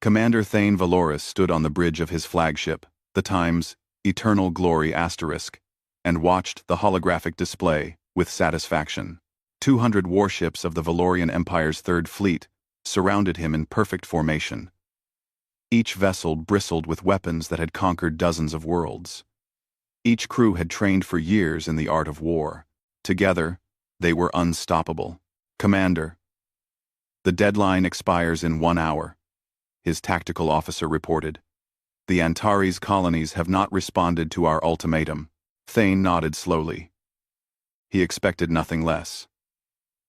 Commander Thane Valoris stood on the bridge of his flagship, the Times Eternal Glory *, and watched the holographic display with satisfaction. 200 warships of the Valorian Empire's Third Fleet surrounded him in perfect formation. Each vessel bristled with weapons that had conquered dozens of worlds. Each crew had trained for years in the art of war. Together, they were unstoppable. "Commander, the deadline expires in 1 hour," his tactical officer reported. The Antares colonies have not responded to our ultimatum. Thane nodded slowly. He expected nothing less.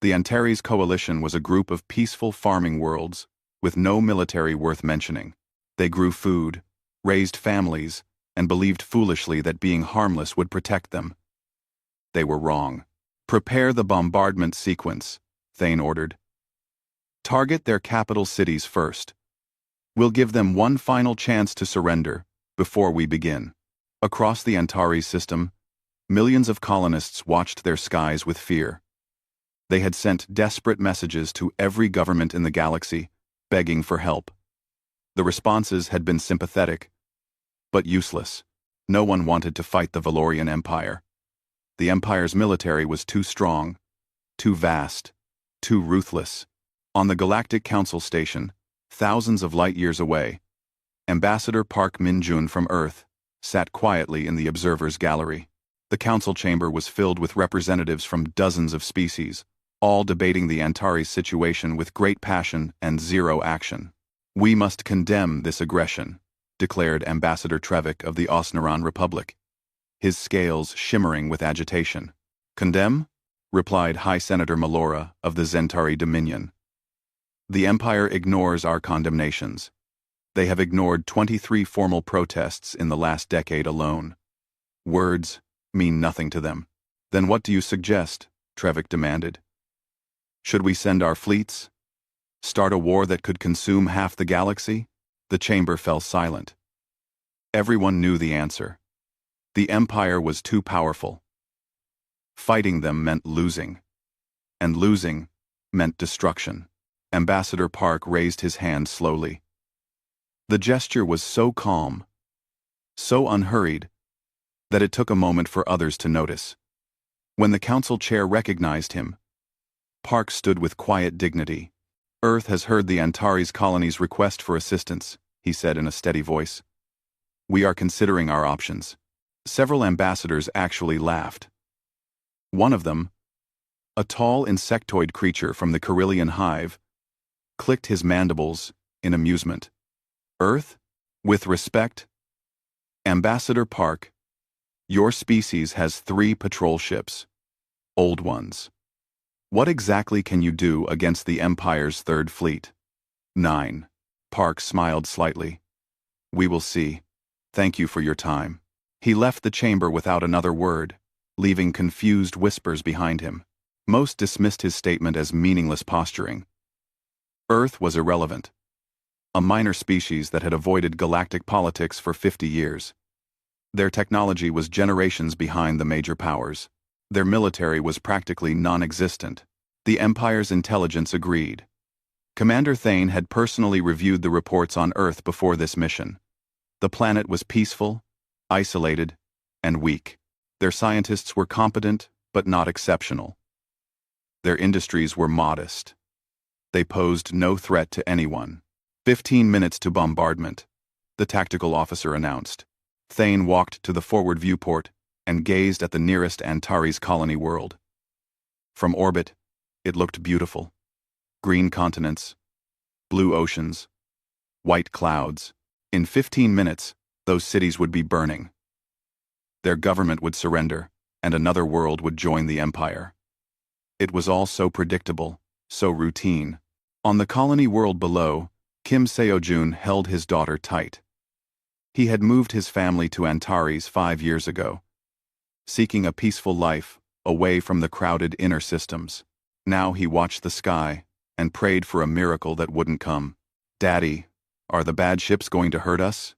The Antares coalition was a group of peaceful farming worlds, with no military worth mentioning. They grew food, raised families, and believed foolishly that being harmless would protect them. They were wrong. Prepare the bombardment sequence, Thane ordered. Target their capital cities first. We'll give them one final chance to surrender before we begin. Across the Antares system, millions of colonists watched their skies with fear. They had sent desperate messages to every government in the galaxy, begging for help. The responses had been sympathetic, but useless. No one wanted to fight the Valorian Empire. The Empire's military was too strong, too vast, too ruthless. On the Galactic Council Station, thousands of light-years away, Ambassador Park Min-jun from Earth sat quietly in the observer's gallery. The council chamber was filled with representatives from dozens of species, all debating the Antares situation with great passion and zero action. "We must condemn this aggression," declared Ambassador Trevik of the Osnaran Republic, his scales shimmering with agitation. "Condemn?" replied High Senator Melora of the Zentari Dominion. "The Empire ignores our condemnations. They have ignored 23 formal protests in the last decade alone. Words mean nothing to them." "Then what do you suggest?" Trevik demanded. "Should we send our fleets? Start a war that could consume half the galaxy?" The chamber fell silent. Everyone knew the answer. The Empire was too powerful. Fighting them meant losing. And losing meant destruction. Ambassador Park raised his hand slowly. The gesture was so calm, so unhurried, that it took a moment for others to notice. When the council chair recognized him, Park stood with quiet dignity. "Earth has heard the Antares colony's request for assistance," he said in a steady voice. "We are considering our options." Several ambassadors actually laughed. One of them, a tall insectoid creature from the Carillion hive, clicked his mandibles in amusement. "Earth? With respect? Ambassador Park, your species has 3 patrol ships. Old ones. What exactly can you do against the Empire's 3rd fleet?" 9. Park smiled slightly. "We will see. Thank you for your time." He left the chamber without another word, leaving confused whispers behind him. Most dismissed his statement as meaningless posturing. Earth was irrelevant. A minor species that had avoided galactic politics for 50 years. Their technology was generations behind the major powers. Their military was practically non-existent. The Empire's intelligence agreed. Commander Thane had personally reviewed the reports on Earth before this mission. The planet was peaceful, isolated, and weak. Their scientists were competent, but not exceptional. Their industries were modest. They posed no threat to anyone. 15 minutes to bombardment, the tactical officer announced. Thane walked to the forward viewport and gazed at the nearest Antares colony world. From orbit, it looked beautiful. Green continents, blue oceans, white clouds. In 15 minutes, those cities would be burning. Their government would surrender, and another world would join the Empire. It was all so predictable, so routine. On the colony world below, Kim Seo-jun held his daughter tight. He had moved his family to Antares 5 years ago, seeking a peaceful life away from the crowded inner systems. Now he watched the sky and prayed for a miracle that wouldn't come. "Daddy, are the bad ships going to hurt us?"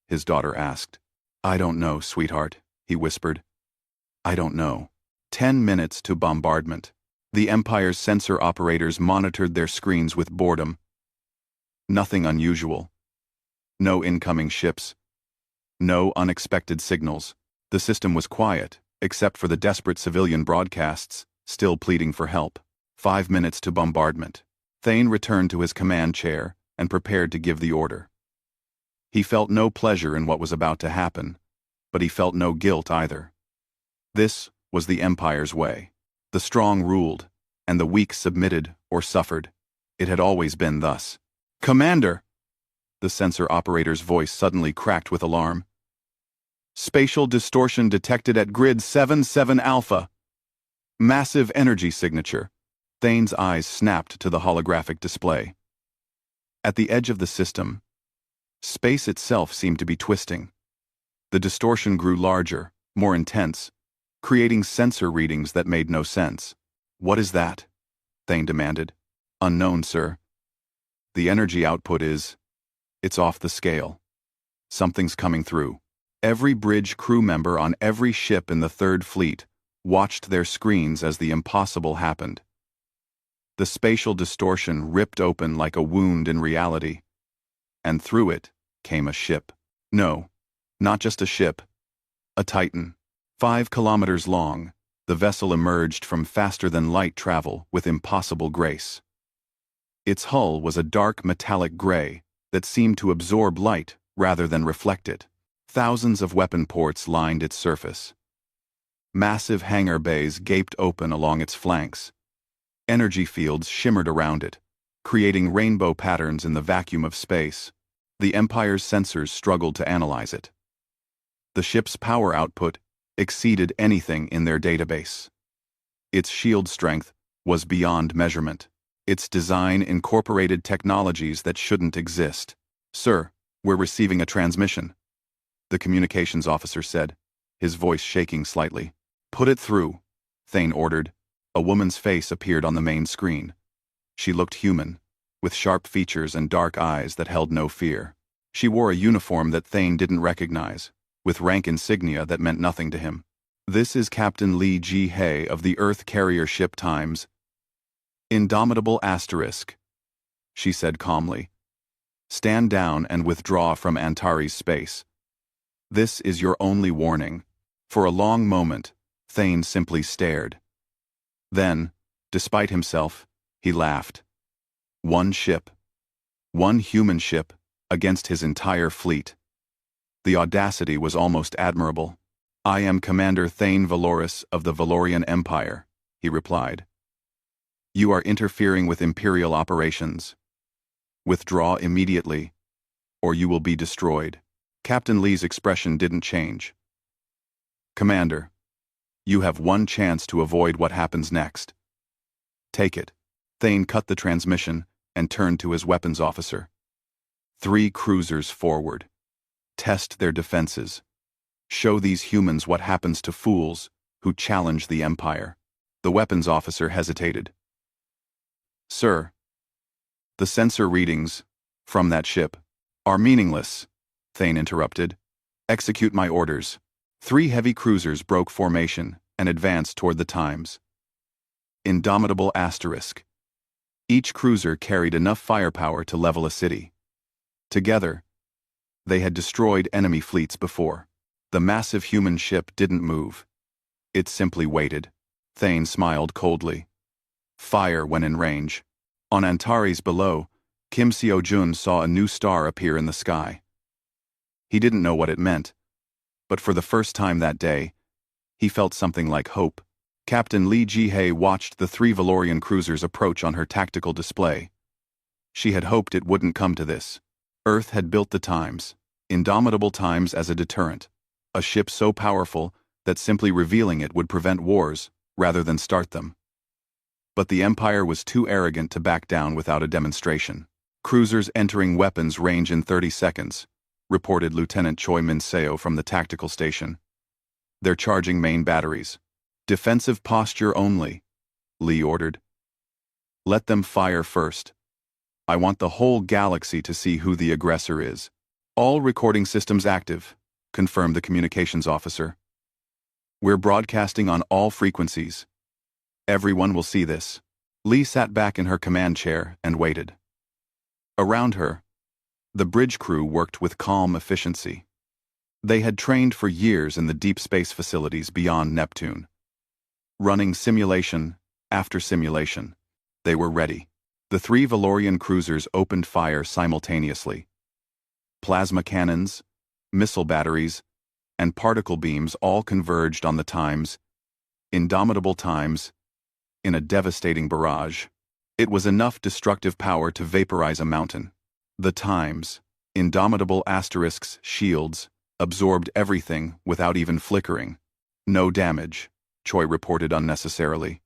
his daughter asked. "I don't know, sweetheart," he whispered. "I don't know." 10 minutes to bombardment. The Empire's sensor operators monitored their screens with boredom. Nothing unusual. No incoming ships. No unexpected signals. The system was quiet, except for the desperate civilian broadcasts, still pleading for help. 5 minutes to bombardment. Thane returned to his command chair and prepared to give the order. He felt no pleasure in what was about to happen, but he felt no guilt either. This was the Empire's way. The strong ruled, and the weak submitted or suffered. It had always been thus. "Commander!" The sensor operator's voice suddenly cracked with alarm. Spatial distortion detected at grid 77 Alpha. Massive energy signature. Thane's eyes snapped to the holographic display. At the edge of the system, space itself seemed to be twisting. The distortion grew larger, more intense, creating sensor readings that made no sense. "What is that?" Thane demanded. "Unknown, sir. The energy output is... it's off the scale. Something's coming through." Every bridge crew member on every ship in the Third Fleet watched their screens as the impossible happened. The spatial distortion ripped open like a wound in reality, and through it came a ship. No, not just a ship. A Titan. 5 kilometers long, the vessel emerged from faster-than-light travel with impossible grace. Its hull was a dark metallic gray that seemed to absorb light rather than reflect it. Thousands of weapon ports lined its surface. Massive hangar bays gaped open along its flanks. Energy fields shimmered around it, creating rainbow patterns in the vacuum of space. The Empire's sensors struggled to analyze it. The ship's power output exceeded anything in their database. Its shield strength was beyond measurement. Its design incorporated technologies that shouldn't exist. "Sir, we're receiving a transmission," the communications officer said, his voice shaking slightly. "Put it through," Thane ordered. A woman's face appeared on the main screen. She looked human, with sharp features and dark eyes that held no fear. She wore a uniform that Thane didn't recognize, with rank insignia that meant nothing to him. "This is Captain Lee Ji Hae of the Earth Carrier Ship Times. Indomitable Asterisk," she said calmly. "Stand down and withdraw from Antares space. This is your only warning." For a long moment, Thane simply stared. Then, despite himself, he laughed. One ship. One human ship against his entire fleet. The audacity was almost admirable. "I am Commander Thane Valoris of the Valorian Empire," he replied. "You are interfering with Imperial operations. Withdraw immediately, or you will be destroyed." Captain Lee's expression didn't change. "Commander, you have one chance to avoid what happens next. Take it." Thane cut the transmission and turned to his weapons officer. "3 cruisers forward. Test their defenses. Show these humans what happens to fools who challenge the Empire." The weapons officer hesitated. "Sir, the sensor readings from that ship are meaningless," Thane interrupted. "Execute my orders." 3 heavy cruisers broke formation and advanced toward the Times. Indomitable Asterisk. Each cruiser carried enough firepower to level a city. Together, they had destroyed enemy fleets before. The massive human ship didn't move. It simply waited. Thane smiled coldly. Fire when in range. On Antares below, Kim Seo-jun saw a new star appear in the sky. He didn't know what it meant, but for the first time that day, he felt something like hope. Captain Lee Ji Hae watched the 3 Valorian cruisers approach on her tactical display. She had hoped it wouldn't come to this. Earth had built the Times, indomitable Times as a deterrent, a ship so powerful that simply revealing it would prevent wars rather than start them. But the Empire was too arrogant to back down without a demonstration. "Cruisers entering weapons range in 30 seconds, reported Lieutenant Choi Min-seo from the tactical station. "They're charging main batteries. Defensive posture only," Lee ordered. "Let them fire first. I want the whole galaxy to see who the aggressor is." "All recording systems active," confirmed the communications officer. "We're broadcasting on all frequencies. Everyone will see this." Lee sat back in her command chair and waited. Around her, the bridge crew worked with calm efficiency. They had trained for years in the deep space facilities beyond Neptune. Running simulation after simulation, they were ready. The 3 Valorian cruisers opened fire simultaneously. Plasma cannons, missile batteries, and particle beams all converged on the Times, indomitable Times, in a devastating barrage. It was enough destructive power to vaporize a mountain. The Times, Indomitable Asterisk's shields absorbed everything without even flickering. No damage, Choi reported unnecessarily.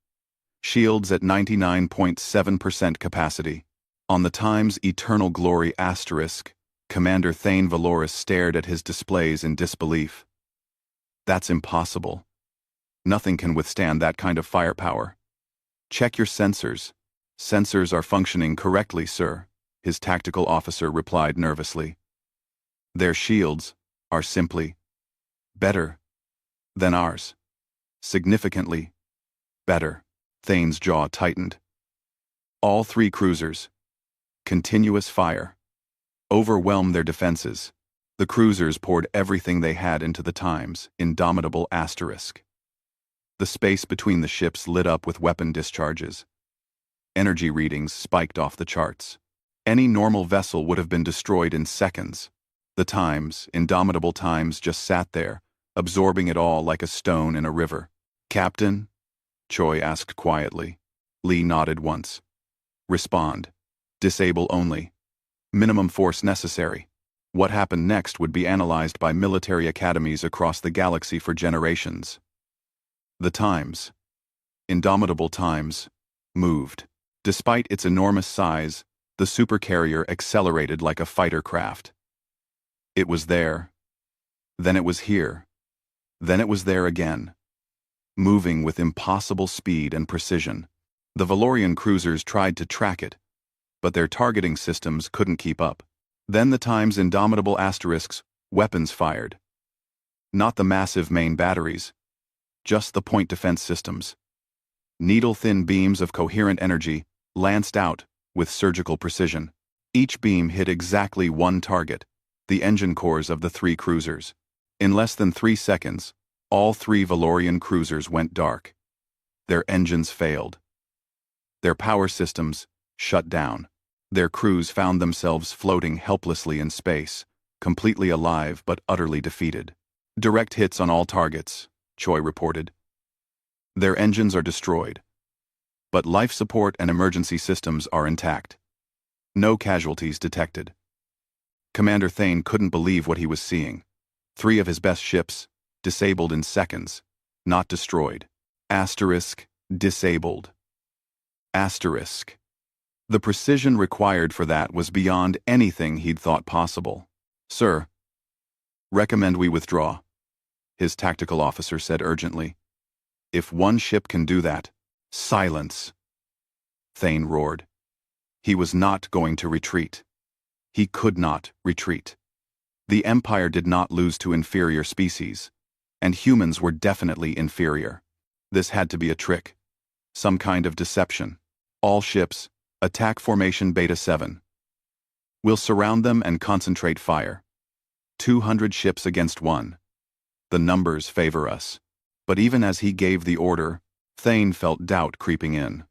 Shields at 99.7% capacity. On the Times' Eternal Glory asterisk, Commander Thane Valoris stared at his displays in disbelief. That's impossible. Nothing can withstand that kind of firepower. Check your sensors. Sensors are functioning correctly, sir, his tactical officer replied nervously. Their shields are simply better than ours. Significantly better. Thane's jaw tightened. All three cruisers. Continuous fire. Overwhelmed their defenses. The cruisers poured everything they had into the Times' Indomitable Asterisk. The space between the ships lit up with weapon discharges. Energy readings spiked off the charts. Any normal vessel would have been destroyed in seconds. The Times, Indomitable Times, just sat there, absorbing it all like a stone in a river. Captain? Choi asked quietly. Lee nodded once. Respond. Disable only. Minimum force necessary. What happened next would be analyzed by military academies across the galaxy for generations. The Times, Indomitable Times, moved. Despite its enormous size, the supercarrier accelerated like a fighter craft. It was there. Then it was here. Then it was there again. Moving with impossible speed and precision. The Valorian cruisers tried to track it, but their targeting systems couldn't keep up. Then the Times' Indomitable Asterisk's weapons fired. Not the massive main batteries, just the point defense systems. Needle-thin beams of coherent energy lanced out with surgical precision. Each beam hit exactly one target, the engine cores of the three cruisers. In less than 3 seconds, all three Valorian cruisers went dark. Their engines failed. Their power systems shut down. Their crews found themselves floating helplessly in space, completely alive but utterly defeated. Direct hits on all targets, Choi reported. Their engines are destroyed, but life support and emergency systems are intact. No casualties detected. Commander Thane couldn't believe what he was seeing. 3 of his best ships, disabled in seconds, not destroyed. Asterisk, disabled. Asterisk. The precision required for that was beyond anything he'd thought possible. Sir, recommend we withdraw, his tactical officer said urgently. If one ship can do that, silence. Thane roared. He was not going to retreat. He could not retreat. The Empire did not lose to inferior species, and humans were definitely inferior. This had to be a trick. Some kind of deception. All ships, attack formation Beta 7. We'll surround them and concentrate fire. 200 ships against 1. The numbers favor us. But even as he gave the order, Thane felt doubt creeping in.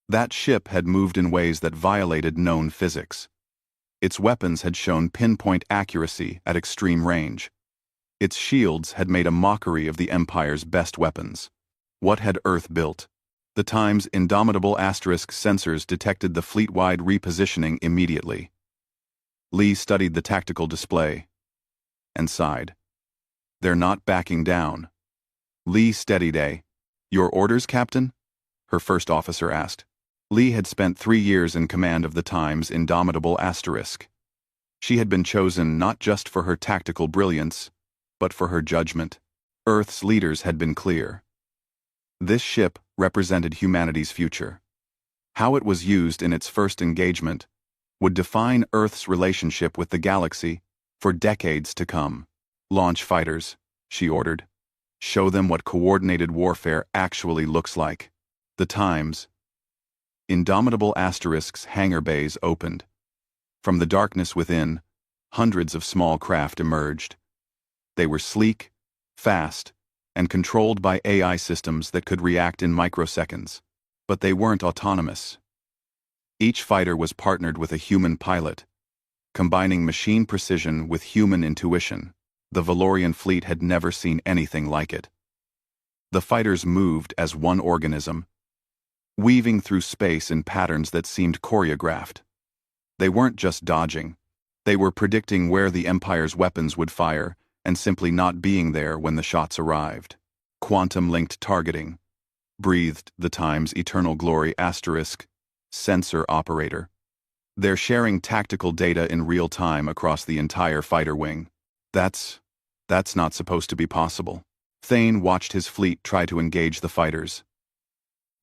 That ship had moved in ways that violated known physics. Its weapons had shown pinpoint accuracy at extreme range. Its shields had made a mockery of the Empire's best weapons. What had Earth built? The Times' Indomitable Asterisk sensors detected the fleet-wide repositioning immediately. Lee studied the tactical display and sighed. They're not backing down. Lee steadied a. Your orders, Captain? Her first officer asked. Lee had spent 3 years in command of the Times' Indomitable Asterisk. She had been chosen not just for her tactical brilliance, but for her judgment. Earth's leaders had been clear. This ship represented humanity's future. How it was used in its first engagement would define Earth's relationship with the galaxy for decades to come. Launch fighters, she ordered. Show them what coordinated warfare actually looks like. The Times' Indomitable Asterisk's hangar bays opened. From the darkness within, hundreds of small craft emerged. They were sleek, fast, and controlled by AI systems that could react in microseconds. But they weren't autonomous. Each fighter was partnered with a human pilot, combining machine precision with human intuition. The Valorian fleet had never seen anything like it. The fighters moved as one organism, weaving through space in patterns that seemed choreographed. They weren't just dodging. They were predicting where the Empire's weapons would fire and simply not being there when the shots arrived. Quantum-linked targeting, breathed the Times Eternal Glory *, sensor operator. They're sharing tactical data in real time across the entire fighter wing. That's not supposed to be possible. Thane watched his fleet try to engage the fighters.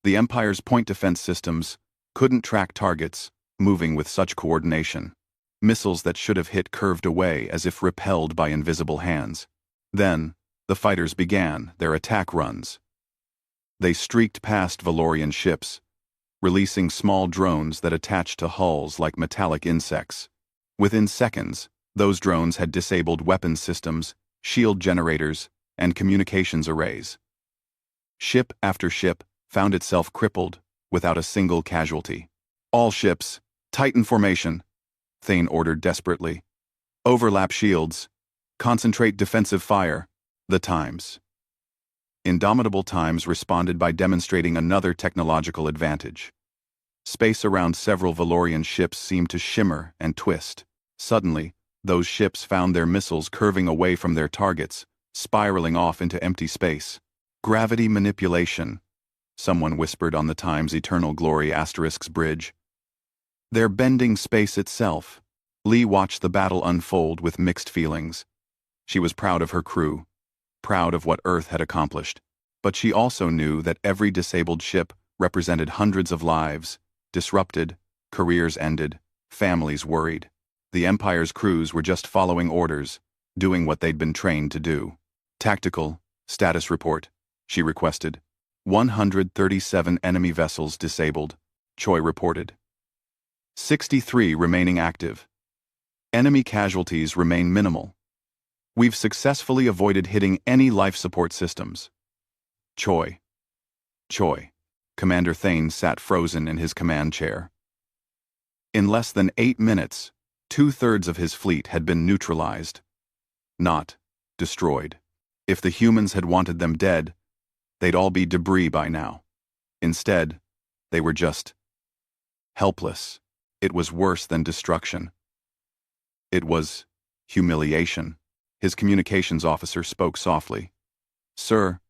The Empire's point defense systems couldn't track targets, moving with such coordination. Missiles that should have hit curved away as if repelled by invisible hands. Then, the fighters began their attack runs. They streaked past Valorian ships, releasing small drones that attached to hulls like metallic insects. Within seconds, those drones had disabled weapons systems, shield generators, and communications arrays. Ship after ship found itself crippled, without a single casualty. All ships, Titan formation, Thane ordered desperately. Overlap shields. Concentrate defensive fire. The Times. Indomitable Times responded by demonstrating another technological advantage. Space around several Valorian ships seemed to shimmer and twist. Suddenly, those ships found their missiles curving away from their targets, spiraling off into empty space. Gravity manipulation, someone whispered on the Times Eternal Glory * bridge. They're bending space itself. Lee watched the battle unfold with mixed feelings. She was proud of her crew, proud of what Earth had accomplished, but she also knew that every disabled ship represented hundreds of lives, disrupted, careers ended, families worried. The Empire's crews were just following orders, doing what they'd been trained to do. Tactical status report, she requested. 137 enemy vessels disabled, Choi reported. 63 remaining active. Enemy casualties remain minimal. We've successfully avoided hitting any life support systems. Choi. Commander Thane sat frozen in his command chair. In less than 8 minutes, 2/3 of his fleet had been neutralized. Not destroyed. If the humans had wanted them dead, they'd all be debris by now. Instead, they were just helpless. It was worse than destruction. It was humiliation. His communications officer spoke softly. Sir,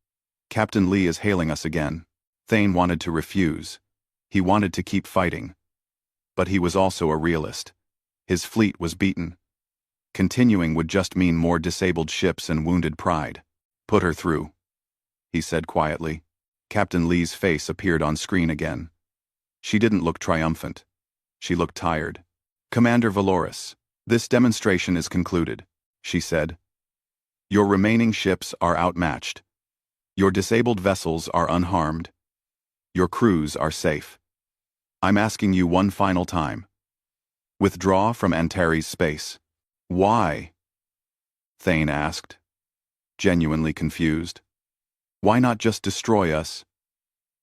Captain Lee is hailing us again. Thane wanted to refuse. He wanted to keep fighting. But he was also a realist. His fleet was beaten. Continuing would just mean more disabled ships and wounded pride. Put her through, he said quietly. Captain Lee's face appeared on screen again. She didn't look triumphant. She looked tired. Commander Valoris, this demonstration is concluded, she said. Your remaining ships are outmatched. Your disabled vessels are unharmed. Your crews are safe. I'm asking you one final time. Withdraw from Antares space. Why? Thane asked, genuinely confused. Why not just destroy us?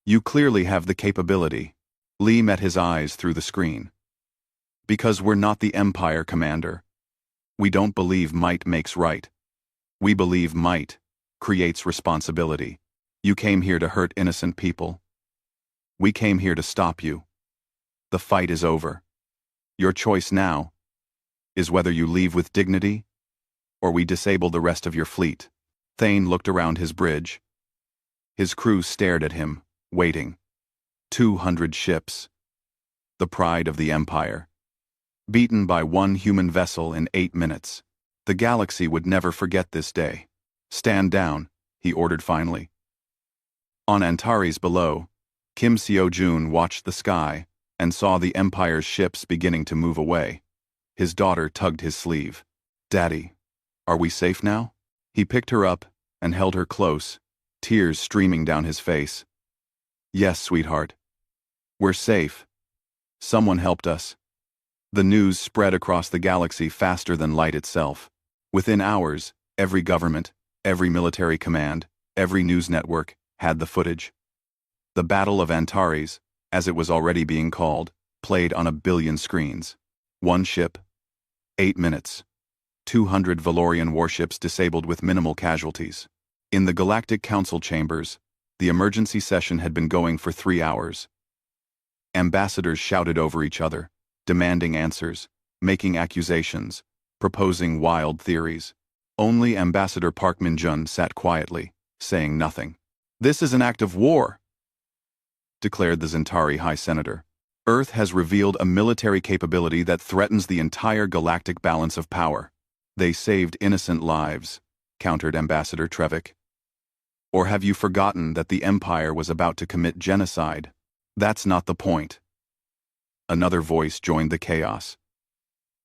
You clearly have the capability. Lee met his eyes through the screen. Because we're not the Empire, Commander. We don't believe might makes right. We believe might creates responsibility. You came here to hurt innocent people. We came here to stop you. The fight is over. Your choice now is whether you leave with dignity or we disable the rest of your fleet. Thane looked around his bridge. His crew stared at him, waiting. 200 ships. The pride of the Empire. Beaten by one human vessel in 8 minutes. The galaxy would never forget this day. Stand down, he ordered finally. On Antares below, Kim Seo-jun watched the sky and saw the Empire's ships beginning to move away. His daughter tugged his sleeve. Daddy, are we safe now? He picked her up and held her close, tears streaming down his face. Yes, sweetheart. We're safe. Someone helped us. The news spread across the galaxy faster than light itself. Within hours, every government, every military command, every news network had the footage. The Battle of Antares, as it was already being called, played on a billion screens. One ship, 8 minutes. 200 Valorian warships disabled with minimal casualties. In the Galactic Council chambers, the emergency session had been going for 3 hours. Ambassadors shouted over each other, demanding answers. making accusations, proposing wild theories. Only Ambassador Park Min-jun sat quietly, saying nothing. "This is an act of war," declared the Zentari High Senator. "Earth has revealed a military capability that threatens the entire galactic balance of power." "They saved innocent lives," countered Ambassador Trevik. "Or have you forgotten that the Empire was about to commit genocide?" "That's not the point." Another voice joined the chaos.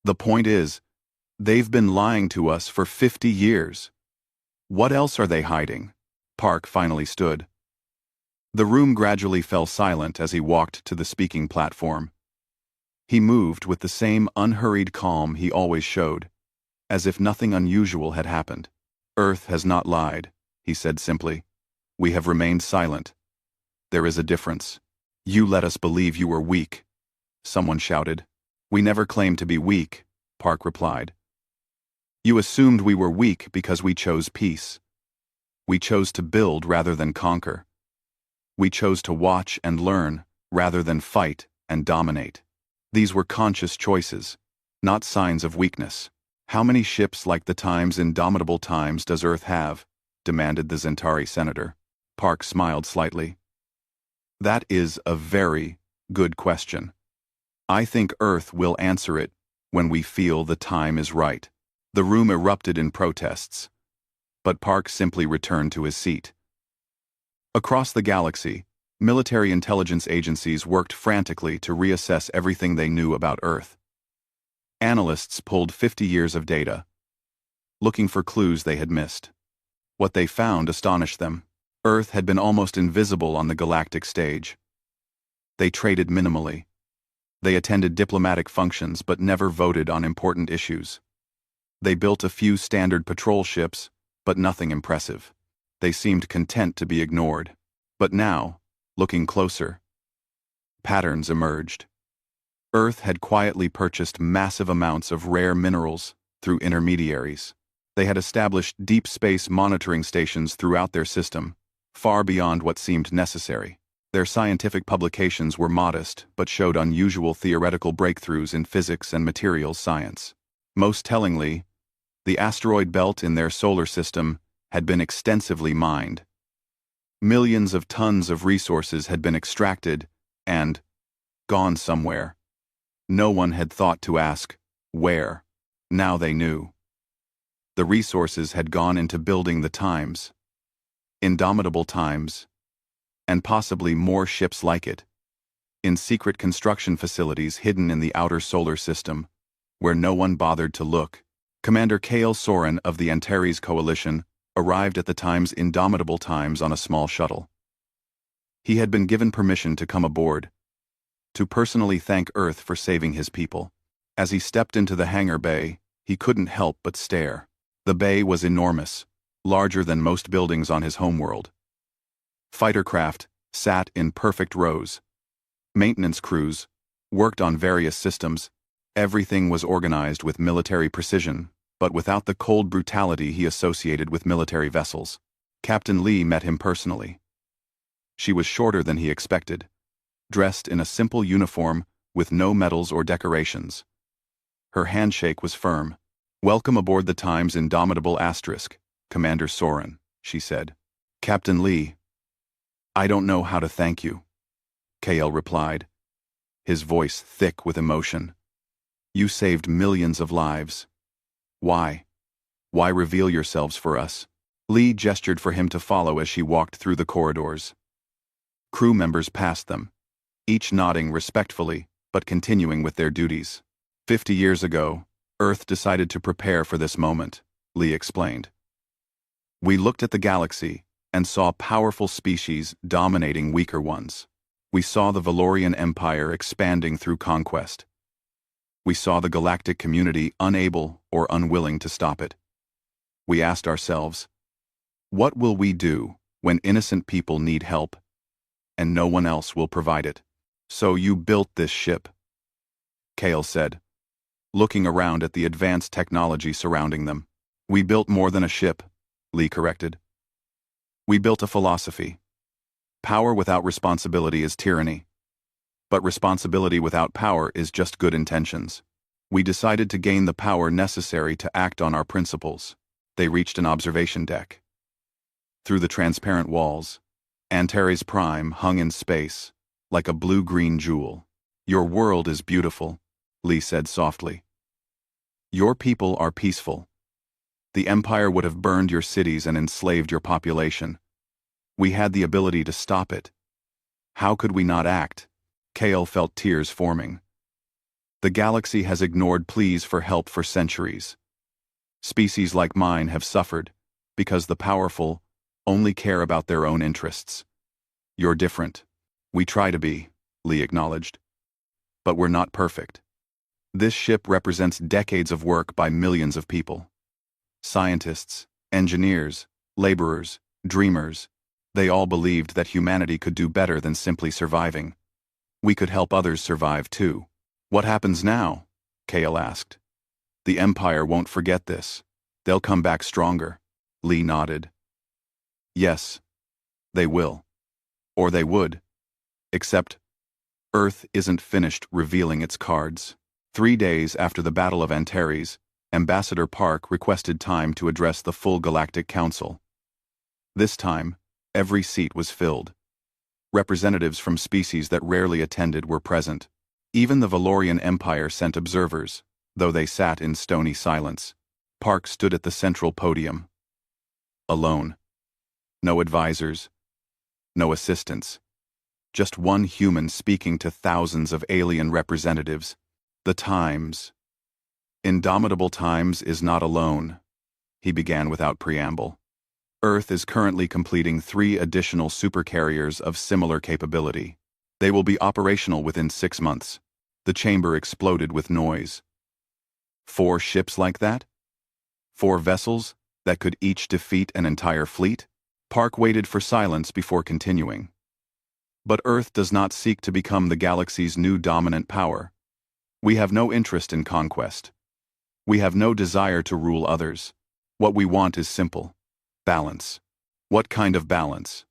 "The point is, they've been lying to us for 50 years. What else are they hiding?" Park finally stood. The room gradually fell silent as he walked to the speaking platform. He moved with the same unhurried calm he always showed, as if nothing unusual had happened. "Earth has not lied," he said simply. "We have remained silent. There is a difference." "You let us believe you were weak," someone shouted. "We never claimed to be weak," Park replied. "You assumed we were weak because we chose peace. We chose to build rather than conquer. We chose to watch and learn rather than fight and dominate. These were conscious choices, not signs of weakness." "How many ships like the Time's indomitable Times does Earth have?" demanded the Zentari senator. Park smiled slightly. "That is a very good question. I think Earth will answer it when we feel the time is right." The room erupted in protests, but Park simply returned to his seat. Across the galaxy, military intelligence agencies worked frantically to reassess everything they knew about Earth. Analysts pulled 50 years of data, looking for clues they had missed. What they found astonished them. Earth had been almost invisible on the galactic stage. They traded minimally. They attended diplomatic functions but never voted on important issues. They built a few standard patrol ships, but nothing impressive. They seemed content to be ignored. But now, looking closer, patterns emerged. Earth had quietly purchased massive amounts of rare minerals through intermediaries. They had established deep space monitoring stations throughout their system, far beyond what seemed necessary. Their scientific publications were modest but showed unusual theoretical breakthroughs in physics and materials science. Most tellingly, the asteroid belt in their solar system had been extensively mined. Millions of tons of resources had been extracted and gone somewhere. No one had thought to ask, where? Now they knew. The resources had gone into building the Times, indomitable Times, and possibly more ships like it, in secret construction facilities hidden in the outer solar system, where no one bothered to look. Commander Kale Soren of the Antares Coalition arrived at the Times' indomitable Times on a small shuttle. He had been given permission to come aboard, to personally thank Earth for saving his people. As he stepped into the hangar bay, he couldn't help but stare. The bay was enormous, larger than most buildings on his homeworld. Fighter craft sat in perfect rows. Maintenance crews worked on various systems. Everything was organized with military precision, but without the cold brutality he associated with military vessels. Captain Lee met him personally. She was shorter than he expected, dressed in a simple uniform with no medals or decorations. Her handshake was firm. "Welcome aboard the Times Indomitable Asterisk, Commander Soren," she said. "Captain Lee, I don't know how to thank you," Kale replied, his voice thick with emotion. "You saved millions of lives. Why? Why reveal yourselves for us?" Lee gestured for him to follow as she walked through the corridors. Crew members passed them, each nodding respectfully but continuing with their duties. 50 years ago, Earth decided to prepare for this moment, Lee explained. "We looked at the galaxy and saw powerful species dominating weaker ones. We saw the Valorian Empire expanding through conquest. We saw the galactic community unable or unwilling to stop it. We asked ourselves, what will we do when innocent people need help, and no one else will provide it? So you built this ship," Kale said, looking around at the advanced technology surrounding them. "We built more than a ship," Lee corrected. "We built a philosophy. Power without responsibility is tyranny. But responsibility without power is just good intentions. We decided to gain the power necessary to act on our principles. They reached an observation deck. Through the transparent walls, Antares Prime hung in space, like a blue-green jewel. Your world is beautiful, Lee said softly. Your people are peaceful. The Empire would have burned your cities and enslaved your population. We had the ability to stop it. How could we not act? Kale felt tears forming. The galaxy has ignored pleas for help for centuries. Species like mine have suffered, because the powerful only care about their own interests. You're different. We try to be, Lee acknowledged. But we're not perfect. This ship represents decades of work by millions of people. Scientists, engineers, laborers, dreamers, they all believed that humanity could do better than simply surviving. We could help others survive too. What happens now? Kale asked. The Empire won't forget this. They'll come back stronger. Lee nodded. Yes, they will. Or they would. Except, Earth isn't finished revealing its cards. 3 days after the Battle of Antares, Ambassador Park requested time to address the full Galactic Council. This time, every seat was filled. Representatives from species that rarely attended were present. Even the Valorian Empire sent observers, though they sat in stony silence. Park stood at the central podium. Alone. No advisors. No assistants. Just one human speaking to thousands of alien representatives. The Times. Indomitable Times is not alone, he began without preamble. Earth is currently completing 3 additional supercarriers of similar capability. They will be operational within 6 months. The chamber exploded with noise. 4 ships like that? 4 vessels that could each defeat an entire fleet? Park waited for silence before continuing. But Earth does not seek to become the galaxy's new dominant power. We have no interest in conquest. We have no desire to rule others. What we want is simple. Balance. What kind of balance?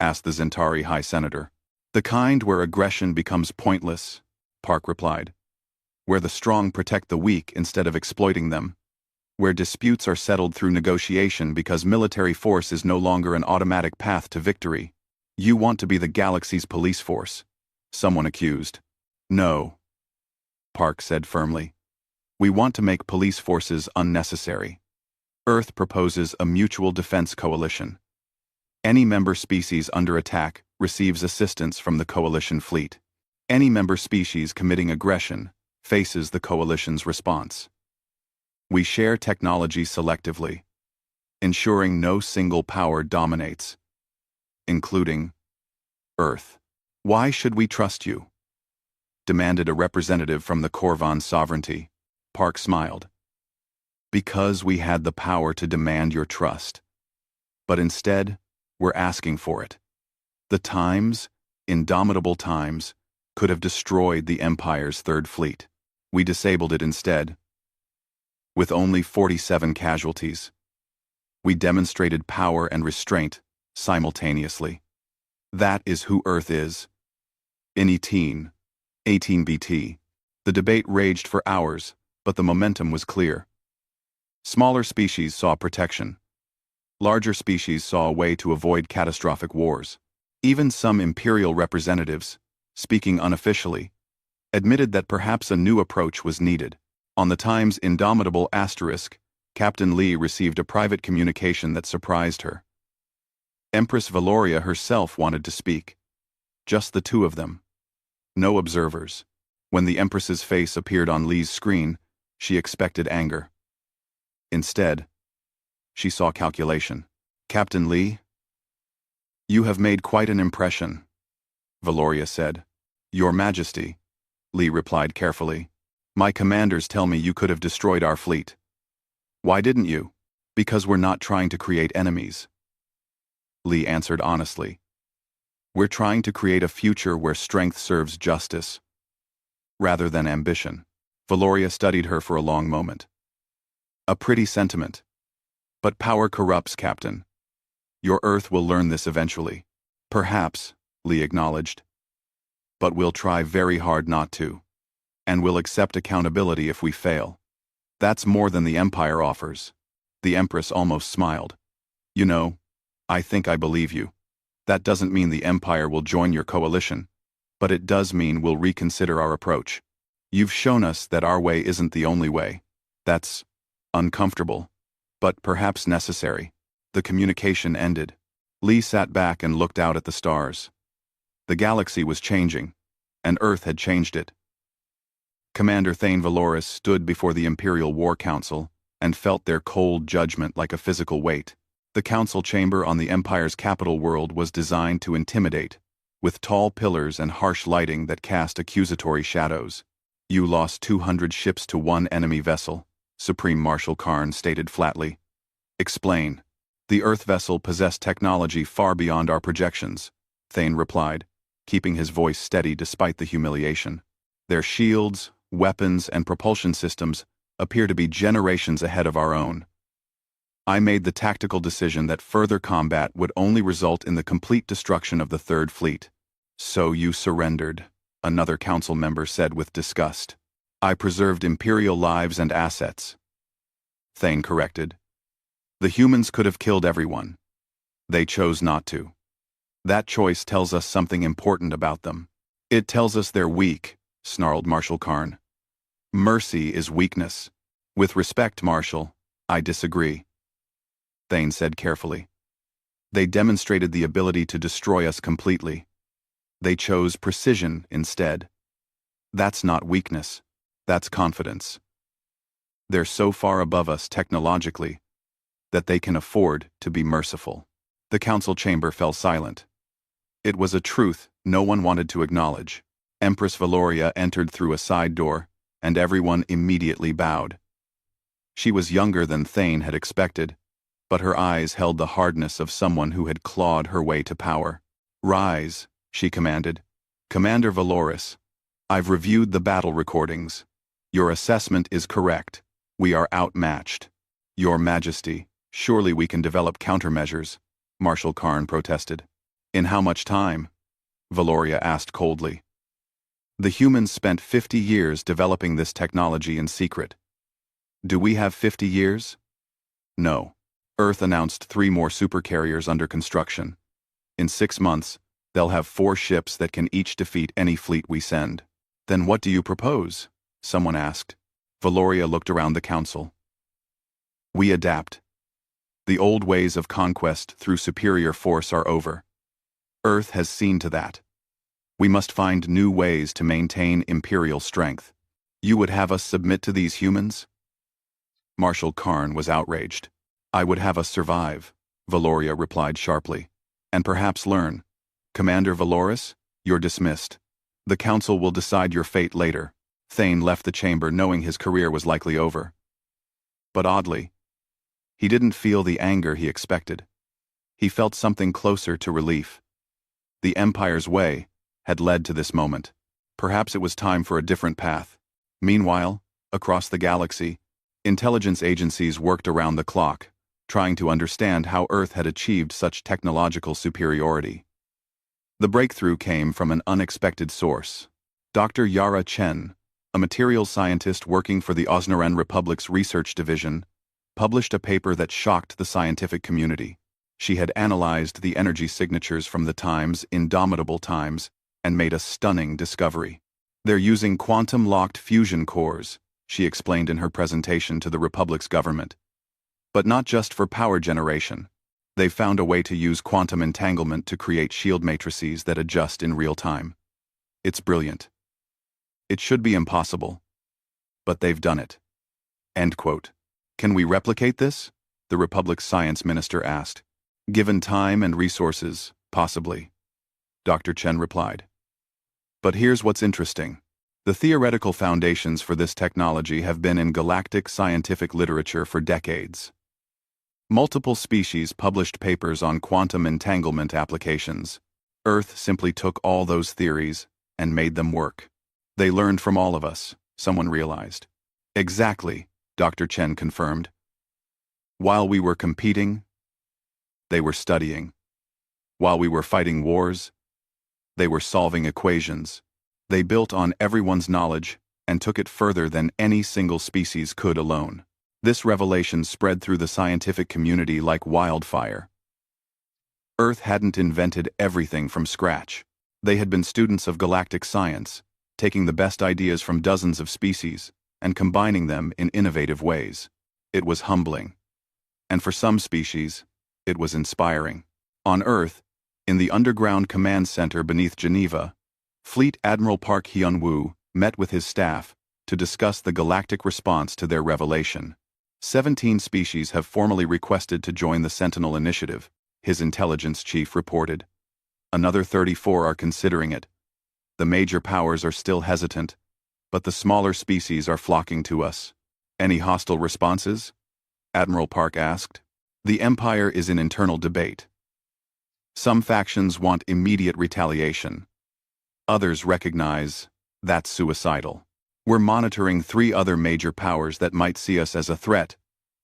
Asked the Zentari High Senator. The kind where aggression becomes pointless, Park replied. Where the strong protect the weak instead of exploiting them. Where disputes are settled through negotiation because military force is no longer an automatic path to victory. You want to be the galaxy's police force, someone accused. No, Park said firmly. We want to make police forces unnecessary. Earth proposes a mutual defense coalition. Any member species under attack receives assistance from the coalition fleet. Any member species committing aggression faces the coalition's response. We share technology selectively, ensuring no single power dominates, including Earth. Why should we trust you? Demanded a representative from the Corvan sovereignty. Park smiled. Because we had the power to demand your trust. But instead, we're asking for it. The Times, Indomitable Times, could have destroyed the Empire's 3rd fleet. We disabled it instead. With only 47 casualties. We demonstrated power and restraint simultaneously. That is who Earth is. In 18BT. The debate raged for hours, but the momentum was clear. Smaller species saw protection. Larger species saw a way to avoid catastrophic wars. Even some imperial representatives, speaking unofficially, admitted that perhaps a new approach was needed. On the Times' Indomitable Asterisk, Captain Lee received a private communication that surprised her. Empress Valoria herself wanted to speak. Just the 2 of them. No observers. When the Empress's face appeared on Lee's screen, she expected anger. Instead, she saw calculation. Captain Lee? You have made quite an impression, Valoria said. Your Majesty, Lee replied carefully. My commanders tell me you could have destroyed our fleet. Why didn't you? Because we're not trying to create enemies. Lee answered honestly. We're trying to create a future where strength serves justice, rather than ambition. Valoria studied her for a long moment. A pretty sentiment. But power corrupts, Captain. Your Earth will learn this eventually. Perhaps, Lee acknowledged. But we'll try very hard not to. and will accept accountability if we fail. That's more than the Empire offers. The Empress almost smiled. You know, I think I believe you. That doesn't mean the Empire will join your coalition, but it does mean we'll reconsider our approach. You've shown us that our way isn't the only way. That's uncomfortable, but perhaps necessary. The communication ended. Lee sat back and looked out at the stars. The galaxy was changing, and Earth had changed it. Commander Thane Valoris stood before the Imperial War Council and felt their cold judgment like a physical weight. The council chamber on the Empire's capital world was designed to intimidate, with tall pillars and harsh lighting that cast accusatory shadows. You lost 200 ships to one enemy vessel, Supreme Marshal Karn stated flatly. Explain. The Earth vessel possessed technology far beyond our projections, Thane replied, keeping his voice steady despite the humiliation. Their shields, weapons, and propulsion systems appear to be generations ahead of our own. I made the tactical decision that further combat would only result in the complete destruction of the Third Fleet. So you surrendered, another council member said with disgust. I preserved Imperial lives and assets. Thane corrected. The humans could have killed everyone. They chose not to. That choice tells us something important about them. It tells us they're weak, snarled Marshal Karn. Mercy is weakness. With respect, Marshal, I disagree. Thane said carefully. They demonstrated the ability to destroy us completely. They chose precision instead. That's not weakness. That's confidence. They're so far above us technologically that they can afford to be merciful. The council chamber fell silent. It was a truth no one wanted to acknowledge. Empress Valoria entered through a side door, and everyone immediately bowed. She was younger than Thane had expected, but her eyes held the hardness of someone who had clawed her way to power. Rise, she commanded. Commander Valoris, I've reviewed the battle recordings. Your assessment is correct. We are outmatched. Your Majesty, surely we can develop countermeasures, Marshal Karn protested. In how much time? Valoria asked coldly. The humans spent 50 years developing this technology in secret. Do we have 50 years? No. Earth announced 3 more supercarriers under construction. In 6 months, they'll have 4 ships that can each defeat any fleet we send. Then what do you propose? Someone asked. Valoria looked around the council. We adapt. The old ways of conquest through superior force are over. Earth has seen to that. We must find new ways to maintain imperial strength. You would have us submit to these humans? Marshal Karn was outraged. I would have us survive, Valoria replied sharply, and perhaps learn. Commander Valoris, you're dismissed. The council will decide your fate later. Thane left the chamber knowing his career was likely over. But oddly, he didn't feel the anger he expected. He felt something closer to relief. The Empire's way had led to this moment. Perhaps it was time for a different path. Meanwhile, across the galaxy, intelligence agencies worked around the clock, trying to understand how Earth had achieved such technological superiority. The breakthrough came from an unexpected source. Dr. Yara Chen, a materials scientist working for the Osnaran Republic's research division, published a paper that shocked the scientific community. She had analyzed the energy signatures from the time's indomitable times and made a stunning discovery. They're using quantum-locked fusion cores, she explained in her presentation to the Republic's government. But not just for power generation. They've found a way to use quantum entanglement to create shield matrices that adjust in real time. It's brilliant. It should be impossible. But they've done it. End quote. Can we replicate this? The Republic's science minister asked. Given time and resources, possibly. Dr. Chen replied. But here's what's interesting. The theoretical foundations for this technology have been in galactic scientific literature for decades. Multiple species published papers on quantum entanglement applications. Earth simply took all those theories and made them work. They learned from all of us, someone realized. Exactly, Dr. Chen confirmed. While we were competing, they were studying. While we were fighting wars, they were solving equations. They built on everyone's knowledge and took it further than any single species could alone. This revelation spread through the scientific community like wildfire. Earth hadn't invented everything from scratch. They had been students of galactic science, taking the best ideas from dozens of species and combining them in innovative ways. It was humbling. And for some species, it was inspiring. On Earth, in the underground command center beneath Geneva, Fleet Admiral Park Hyun-woo met with his staff to discuss the galactic response to their revelation. 17 species have formally requested to join the Sentinel Initiative, his intelligence chief reported. Another 34 are considering it. The major powers are still hesitant, but the smaller species are flocking to us. Any hostile responses? Admiral Park asked. The Empire is in internal debate. Some factions want immediate retaliation. Others recognize that's suicidal. We're monitoring 3 other major powers that might see us as a threat,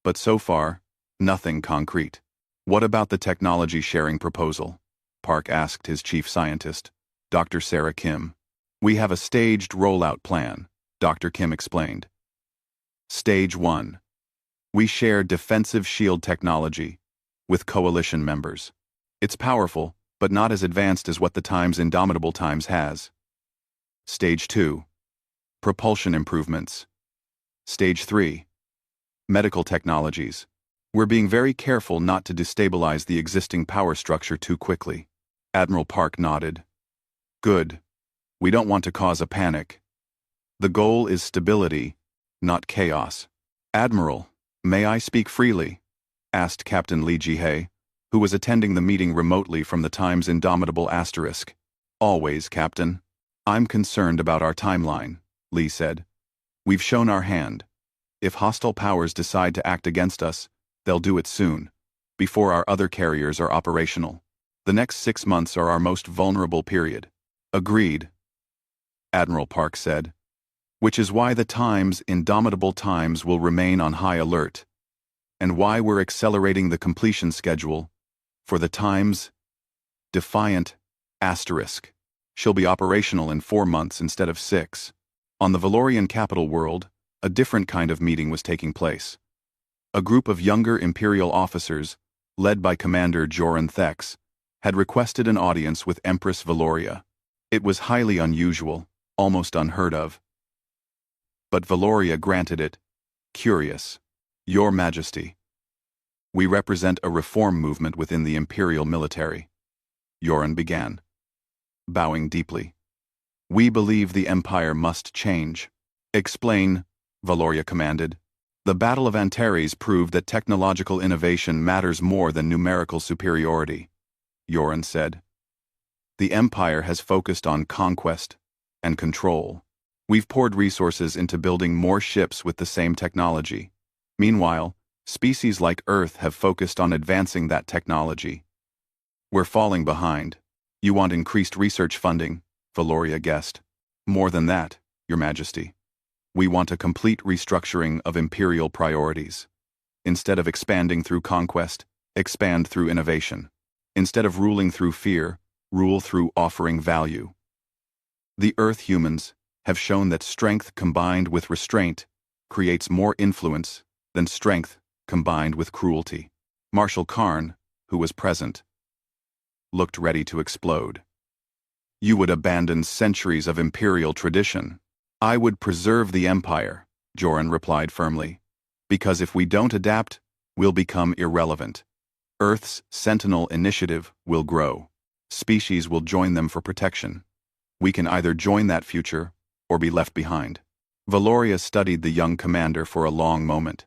but so far, nothing concrete. What about the technology sharing proposal? Park asked his chief scientist, Dr. Sarah Kim. We have a staged rollout plan, Dr. Kim explained. Stage 1. We share defensive shield technology with coalition members. It's powerful, but not as advanced as what the Times Indomitable Times has. Stage 2. Propulsion improvements. Stage 3. Medical technologies. We're being very careful not to destabilize the existing power structure too quickly. Admiral Park nodded. Good. We don't want to cause a panic. The goal is stability, not chaos. Admiral, may I speak freely? Asked Captain Lee Ji-hae, who was attending the meeting remotely from the Times Indomitable Asterisk. Always, Captain. I'm concerned about our timeline, Lee said. We've shown our hand. If hostile powers decide to act against us, they'll do it soon, before our other carriers are operational. The next 6 months are our most vulnerable period. Agreed, Admiral Park said. Which is why the Times Indomitable Times will remain on high alert, and why we're accelerating the completion schedule for the Times Defiant Asterisk. She'll be operational in 4 months instead of 6. On the Valorian capital world, a different kind of meeting was taking place. A group of younger Imperial officers, led by Commander Joran Thex, had requested an audience with Empress Valoria. It was highly unusual, almost unheard of. But Valoria granted it. Curious. Your Majesty. We represent a reform movement within the Imperial military. Joran began, bowing deeply. We believe the Empire must change. Explain, Valoria commanded. The Battle of Antares proved that technological innovation matters more than numerical superiority, Joran said. The Empire has focused on conquest and control. We've poured resources into building more ships with the same technology. Meanwhile, species like Earth have focused on advancing that technology. We're falling behind. You want increased research funding, Valoria guessed. More than that, Your Majesty. We want a complete restructuring of imperial priorities. Instead of expanding through conquest, expand through innovation. Instead of ruling through fear, rule through offering value. The Earth humans have shown that strength combined with restraint creates more influence than strength combined with cruelty. Marshal Karn, who was present, looked ready to explode. You would abandon centuries of imperial tradition. I would preserve the Empire, Joran replied firmly. Because if we don't adapt, we'll become irrelevant. Earth's Sentinel Initiative will grow. Species will join them for protection. We can either join that future or be left behind. Valoria studied the young commander for a long moment.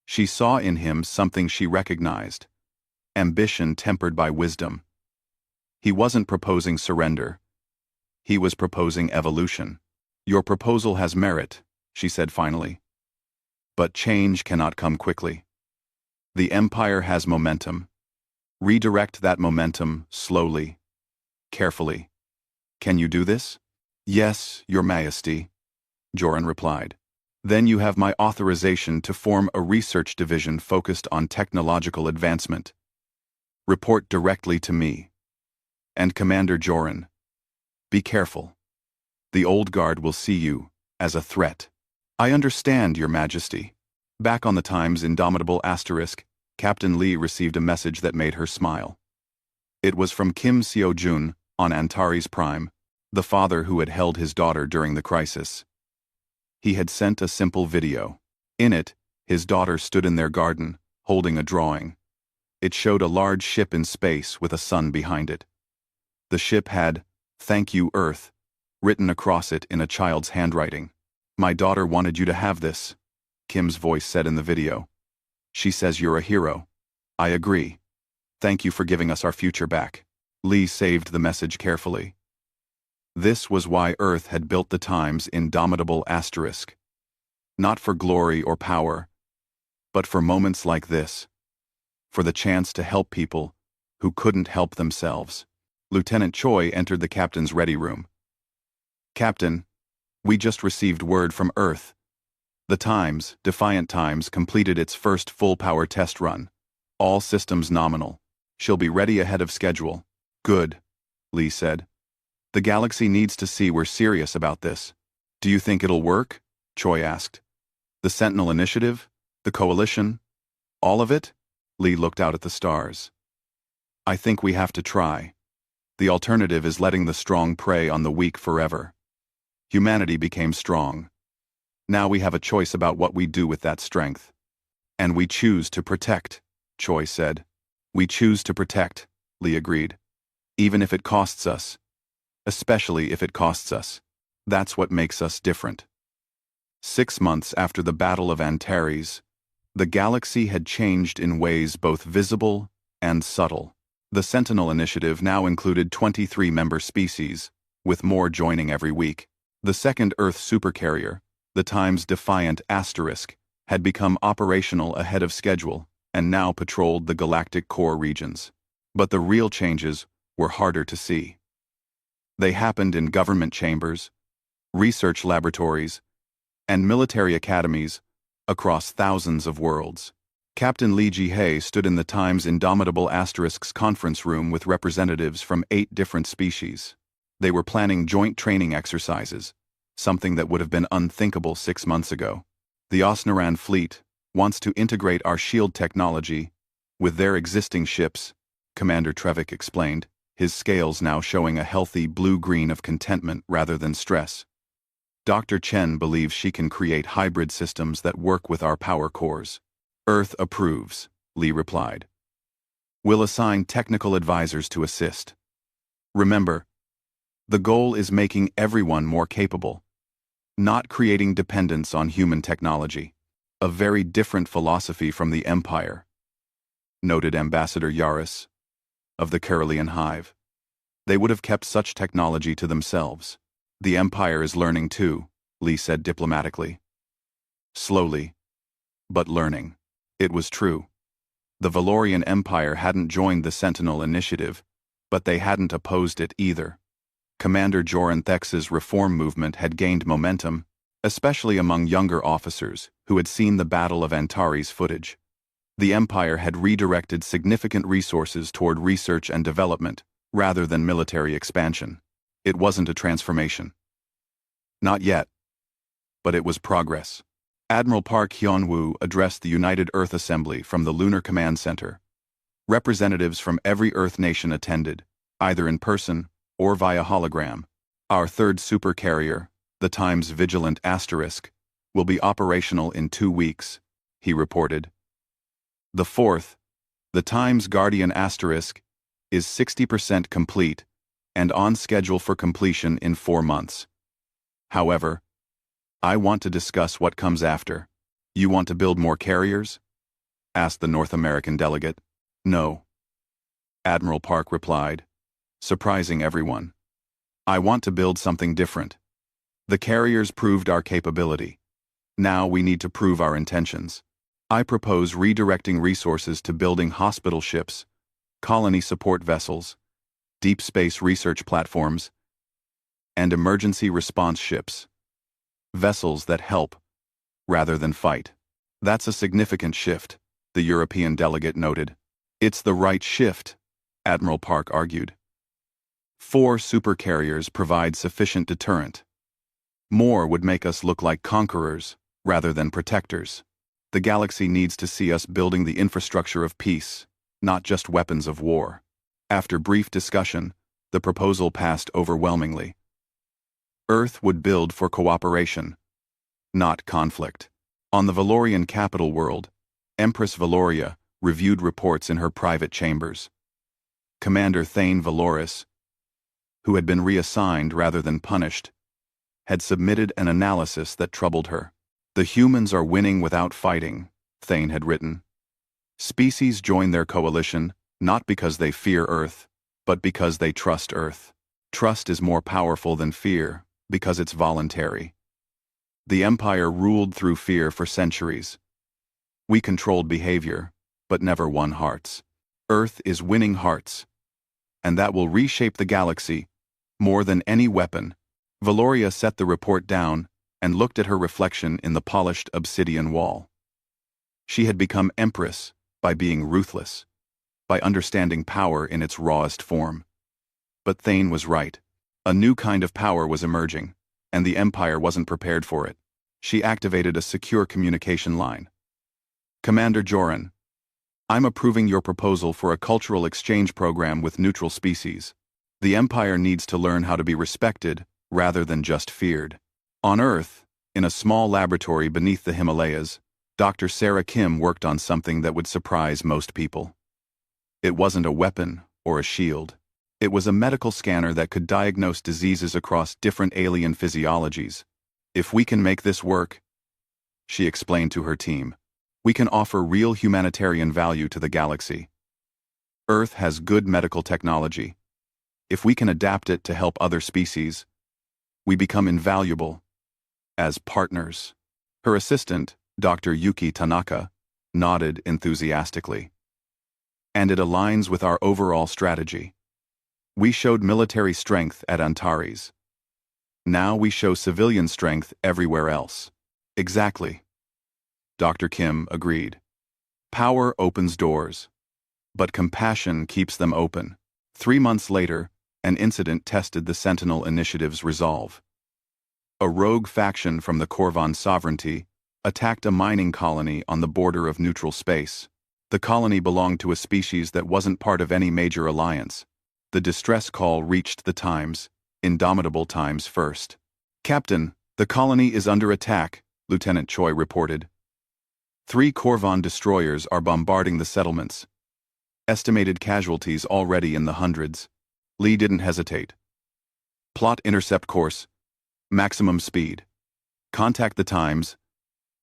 She saw in him something she recognized. Ambition tempered by wisdom. He wasn't proposing surrender. He was proposing evolution. Your proposal has merit, she said finally. But change cannot come quickly. The Empire has momentum. Redirect that momentum slowly, carefully. Can you do this? Yes, Your Majesty, Joran replied. Then you have my authorization to form a research division focused on technological advancement. Report directly to me. And Commander Joran, be careful. The old guard will see you, as a threat. "I understand, Your Majesty." Back on the Times' indomitable asterisk, Captain Lee received a message that made her smile. It was from Kim Seo-jun on Antares Prime, the father who had held his daughter during the crisis. He had sent a simple video. In it, his daughter stood in their garden, holding a drawing. It showed a large ship in space with a sun behind it. The ship had, "Thank you, Earth," written across it in a child's handwriting. "My daughter wanted you to have this," Kim's voice said in the video. "She says you're a hero." "I agree. Thank you for giving us our future back." Lee saved the message carefully. This was why Earth had built the Times' indomitable asterisk. Not for glory or power, but for moments like this. For the chance to help people who couldn't help themselves. Lieutenant Choi entered the captain's ready room. "Captain, we just received word from Earth. The Times, Defiant Times, completed its first full-power test run. All systems nominal. She'll be ready ahead of schedule." "Good," Lee said. "The galaxy needs to see we're serious about this." "Do you think it'll work?" Choi asked. "The Sentinel Initiative? The Coalition? All of it?" Lee looked out at the stars. "I think we have to try. The alternative is letting the strong prey on the weak forever. Humanity became strong. Now we have a choice about what we do with that strength. And we choose to protect," Choi said. "We choose to protect," Lee agreed. "Even if it costs us. Especially if it costs us. That's what makes us different." 6 months after the Battle of Antares, the galaxy had changed in ways both visible and subtle. The Sentinel Initiative now included 23 member species, with more joining every week. The second Earth supercarrier, the Times' Defiant Asterisk, had become operational ahead of schedule and now patrolled the galactic core regions. But the real changes were harder to see. They happened in government chambers, research laboratories, and military academies across thousands of worlds. Captain Lee Ji-hae stood in the Times' indomitable Asterisk's conference room with representatives from 8 different species. They were planning joint training exercises, something that would have been unthinkable 6 months ago. "The Osnaran fleet wants to integrate our shield technology with their existing ships," Commander Trevik explained, his scales now showing a healthy blue-green of contentment rather than stress. "Dr. Chen believes she can create hybrid systems that work with our power cores." "Earth approves," Lee replied. "We'll assign technical advisors to assist. Remember, the goal is making everyone more capable, not creating dependence on human technology. A very different philosophy from the Empire," noted Ambassador Yaris of the Carolean Hive. "They would have kept such technology to themselves." "The Empire is learning too," Lee said diplomatically. "Slowly, but learning." It was true. The Valorian Empire hadn't joined the Sentinel Initiative, but they hadn't opposed it either. Commander Joran Thex's reform movement had gained momentum, especially among younger officers who had seen the Battle of Antares footage. The Empire had redirected significant resources toward research and development, rather than military expansion. It wasn't a transformation. Not yet. But it was progress. Admiral Park Hyun-woo addressed the United Earth Assembly from the Lunar Command Center. Representatives from every Earth nation attended, either in person or via hologram. "Our third supercarrier, the Times Vigilant Asterisk, will be operational in 2 weeks," he reported. "The fourth, the Times Guardian Asterisk, is 60% complete and on schedule for completion in 4 months. However, I want to discuss what comes after." "You want to build more carriers?" asked the North American delegate. "No," Admiral Park replied, surprising everyone. "I want to build something different. The carriers proved our capability. Now we need to prove our intentions. I propose redirecting resources to building hospital ships, colony support vessels, deep space research platforms, and emergency response ships. Vessels that help, rather than fight." "That's a significant shift," the European delegate noted. "It's the right shift," Admiral Park argued. 4 supercarriers provide sufficient deterrent. More would make us look like conquerors, rather than protectors. The galaxy needs to see us building the infrastructure of peace, not just weapons of war. After brief discussion, the proposal passed overwhelmingly. Earth would build for cooperation, not conflict. On the Valorian capital world, Empress Valoria reviewed reports in her private chambers. Commander Thane Valoris, who had been reassigned rather than punished, had submitted an analysis that troubled her. "The humans are winning without fighting," Thane had written. "Species join their coalition not because they fear Earth, but because they trust Earth. Trust is more powerful than fear because it's voluntary. The Empire ruled through fear for centuries. We controlled behavior, but never won hearts. Earth is winning hearts, and that will reshape the galaxy more than any weapon." Valoria set the report down and looked at her reflection in the polished obsidian wall. She had become Empress by being ruthless, by understanding power in its rawest form. But Thane was right. A new kind of power was emerging, and the Empire wasn't prepared for it. She activated a secure communication line. "Commander Joran, I'm approving your proposal for a cultural exchange program with neutral species. The Empire needs to learn how to be respected rather than just feared." On Earth, in a small laboratory beneath the Himalayas, Dr. Sarah Kim worked on something that would surprise most people. It wasn't a weapon or a shield. It was a medical scanner that could diagnose diseases across different alien physiologies. "If we can make this work," she explained to her team, "we can offer real humanitarian value to the galaxy. Earth has good medical technology. If we can adapt it to help other species, we become invaluable as partners." Her assistant, Dr. Yuki Tanaka, nodded enthusiastically. "And it aligns with our overall strategy. We showed military strength at Antares. Now we show civilian strength everywhere else." "Exactly," Dr. Kim agreed. "Power opens doors, but compassion keeps them open." 3 months later, an incident tested the Sentinel Initiative's resolve. A rogue faction from the Corvan sovereignty attacked a mining colony on the border of neutral space. The colony belonged to a species that wasn't part of any major alliance. The distress call reached the Times, Indomitable Times first. "Captain, the colony is under attack," Lieutenant Choi reported. 3 Corvan destroyers are bombarding the settlements. Estimated casualties already in the hundreds. Lee didn't hesitate. "Plot intercept course. Maximum speed. Contact the Times,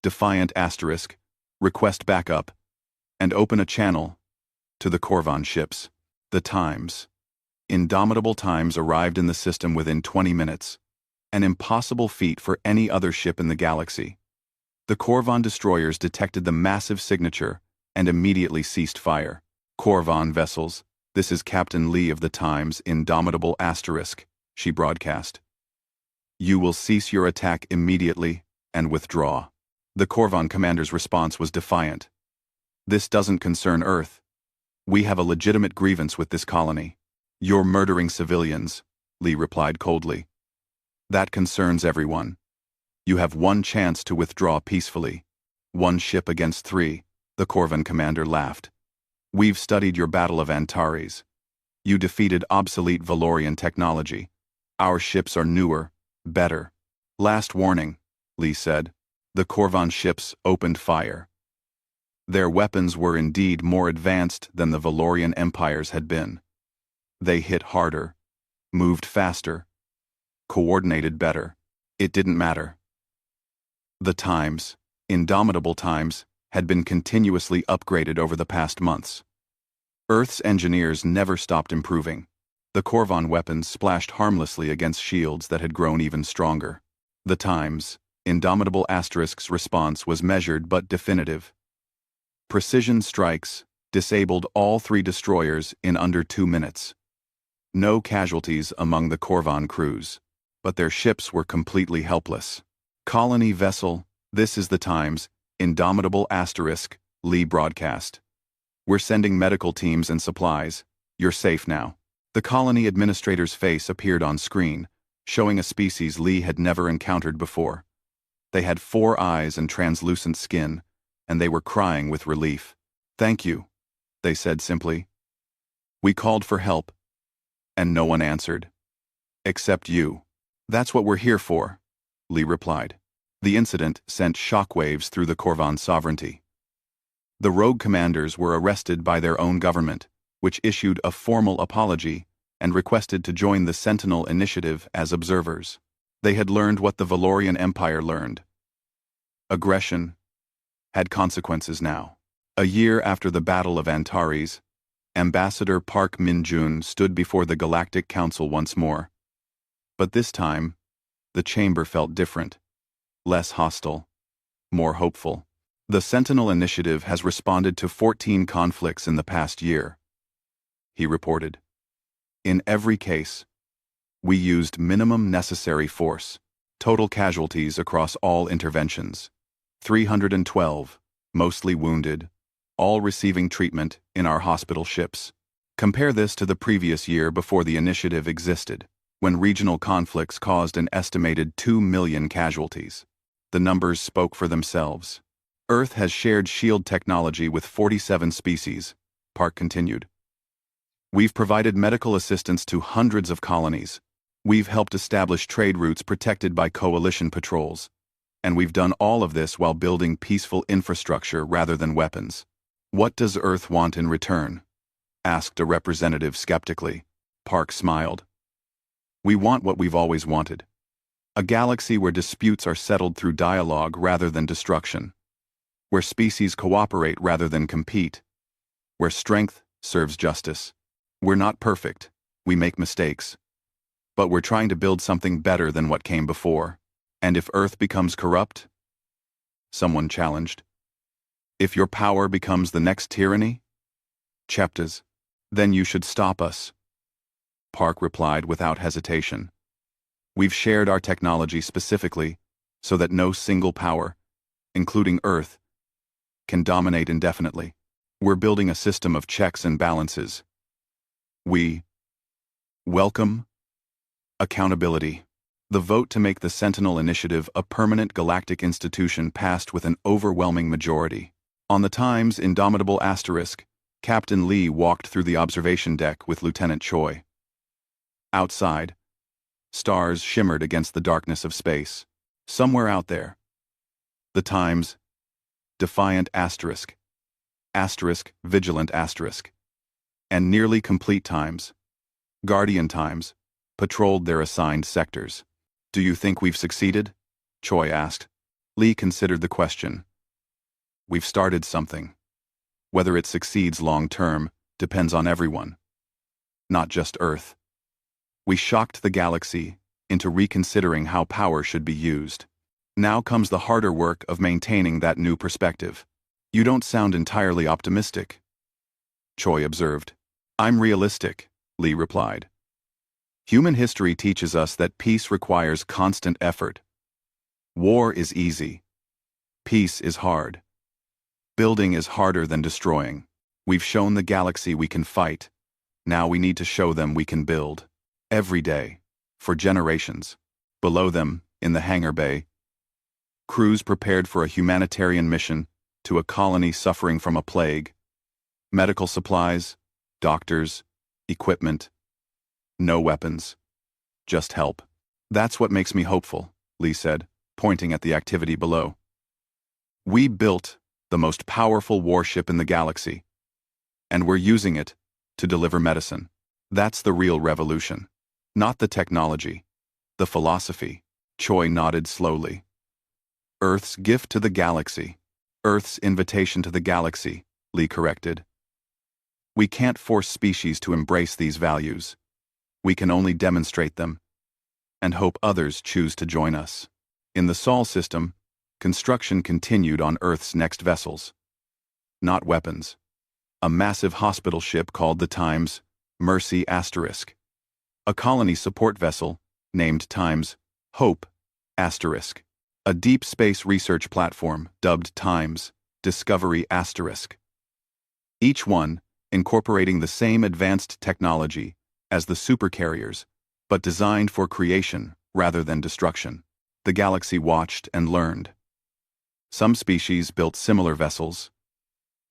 Defiant **, request backup, and open a channel to the Corvan ships." The Times, Indomitable Times, arrived in the system within 20 minutes. An impossible feat for any other ship in the galaxy. The Corvan destroyers detected the massive signature and immediately ceased fire. "Corvan vessels, this is Captain Lee of the Times, Indomitable **, she broadcast. "You will cease your attack immediately and withdraw." The Corvan commander's response was defiant. "This doesn't concern Earth. We have a legitimate grievance with this colony." "You're murdering civilians," Lee replied coldly. "That concerns everyone. You have one chance to withdraw peacefully. 1 ship against 3, the Corvan commander laughed. "We've studied your Battle of Antares. You defeated obsolete Valorian technology. Our ships are newer, better." "Last warning," Lee said. The Corvan ships opened fire. Their weapons were indeed more advanced than the Valorian empires had been. They hit harder, moved faster, coordinated better. It didn't matter. The Times, Indomitable Times, had been continuously upgraded over the past months. Earth's engineers never stopped improving. The Corvan weapons splashed harmlessly against shields that had grown even stronger. The Times, Indomitable **'s response was measured but definitive. Precision strikes disabled all 3 destroyers in under 2 minutes. No casualties among the Corvan crews, but their ships were completely helpless. "Colony vessel, this is the Times, Indomitable **, Lee broadcast. "We're sending medical teams and supplies. You're safe now." The colony administrator's face appeared on screen, showing a species Lee had never encountered before. They had 4 eyes and translucent skin, and they were crying with relief. "Thank you," they said simply. "We called for help, and no one answered. Except you." "That's what we're here for," Lee replied. The incident sent shockwaves through the Corvan's sovereignty. The rogue commanders were arrested by their own government, which issued a formal apology and requested to join the Sentinel Initiative as observers. They had learned what the Valorian Empire learned. Aggression had consequences now. A year after the Battle of Antares, Ambassador Park Min-jun stood before the Galactic Council once more. But this time, the chamber felt different. Less hostile, more hopeful. "The Sentinel Initiative has responded to 14 conflicts in the past year," he reported. "In every case, we used minimum necessary force. Total casualties across all interventions: 312, mostly wounded, all receiving treatment in our hospital ships. Compare this to the previous year before the initiative existed, when regional conflicts caused an estimated 2 million casualties. The numbers spoke for themselves. Earth has shared shield technology with 47 species," Park continued. "We've provided medical assistance to hundreds of colonies. We've helped establish trade routes protected by coalition patrols. And we've done all of this while building peaceful infrastructure rather than weapons. What does Earth want in return?" asked a representative skeptically. Park smiled. "We want what we've always wanted. A galaxy where disputes are settled through dialogue rather than destruction. Where species cooperate rather than compete. Where strength serves justice. We're not perfect. We make mistakes. But we're trying to build something better than what came before. And if Earth becomes corrupt?" someone challenged. "If your power becomes the next tyranny?" "Cheptas, then you should stop us," Park replied without hesitation. "We've shared our technology specifically so that no single power, including Earth, can dominate indefinitely. We're building a system of checks and balances. We welcome accountability." The vote to make the Sentinel Initiative a permanent galactic institution passed with an overwhelming majority. On the Times' indomitable asterisk, Captain Lee walked through the observation deck with Lieutenant Choi. Outside, stars shimmered against the darkness of space. Somewhere out there. The Times, defiant asterisk, vigilant asterisk, and nearly complete times, Guardian times, patrolled their assigned sectors. "Do you think we've succeeded?" Choi asked. Lee considered the question. "We've started something. Whether it succeeds long-term depends on everyone. Not just Earth. We shocked the galaxy into reconsidering how power should be used. Now comes the harder work of maintaining that new perspective." "You don't sound entirely optimistic," Choi observed. "I'm realistic," Lee replied. "Human history teaches us that peace requires constant effort. War is easy. Peace is hard. Building is harder than destroying. We've shown the galaxy we can fight. Now we need to show them we can build. Every day. For generations." Below them, in the hangar bay, crews prepared for a humanitarian mission to a colony suffering from a plague. Medical supplies, doctors, equipment. No weapons. Just help. "That's what makes me hopeful," Lee said, pointing at the activity below. "We built the most powerful warship in the galaxy, and we're using it to deliver medicine. That's the real revolution. Not the technology, the philosophy." Choi nodded slowly. "Earth's gift to the galaxy. Earth's invitation to the galaxy," Lee corrected. "We can't force species to embrace these values. We can only demonstrate them, and hope others choose to join us." In the Sol system, construction continued on Earth's next vessels. Not weapons. A massive hospital ship called the Times Mercy Asterisk. A colony support vessel, named Times Hope Asterisk. A deep space research platform, dubbed Times Discovery Asterisk. Each one incorporating the same advanced technology as the supercarriers, but designed for creation rather than destruction. The galaxy watched and learned. Some species built similar vessels.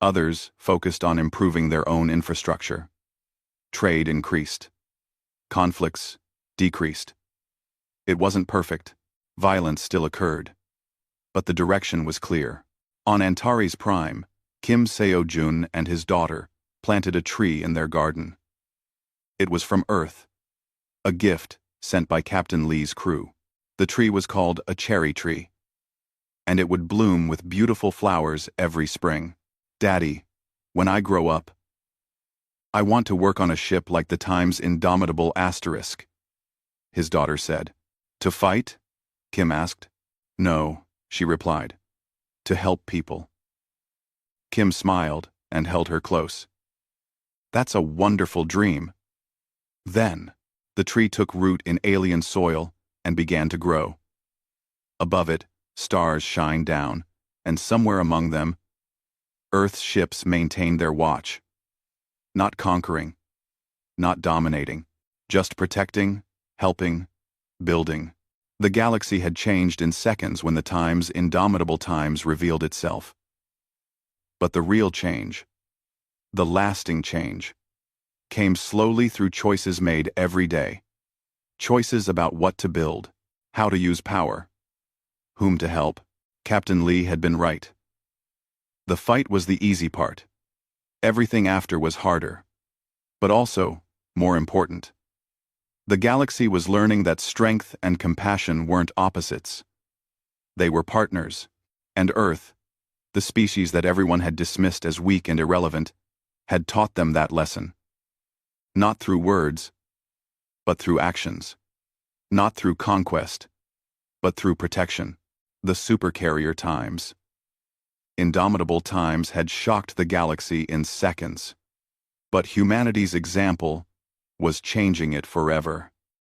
Others focused on improving their own infrastructure. Trade increased. Conflicts decreased. It wasn't perfect. Violence still occurred. But the direction was clear. On Antares Prime, Kim Seo-jun and his daughter planted a tree in their garden. It was from Earth, a gift sent by Captain Lee's crew. The tree was called a cherry tree, and it would bloom with beautiful flowers every spring. "Daddy, when I grow up, I want to work on a ship like the Time's indomitable Asterisk," his daughter said. "To fight?" Kim asked. "No," she replied. "To help people." Kim smiled and held her close. "That's a wonderful dream." Then, the tree took root in alien soil and began to grow. Above it, stars shined down, and somewhere among them, Earth's ships maintained their watch. Not conquering, not dominating, just protecting, helping, building. The galaxy had changed in seconds when the Time's indomitable Times revealed itself. But the real change, the lasting change, came slowly through choices made every day. Choices about what to build, how to use power, whom to help. Captain Lee had been right. The fight was the easy part. Everything after was harder, but also more important. The galaxy was learning that strength and compassion weren't opposites. They were partners, and Earth, the species that everyone had dismissed as weak and irrelevant, had taught them that lesson. Not through words, but through actions. Not through conquest, but through protection. The supercarrier Times. Indomitable Times had shocked the galaxy in seconds. But humanity's example was changing it forever.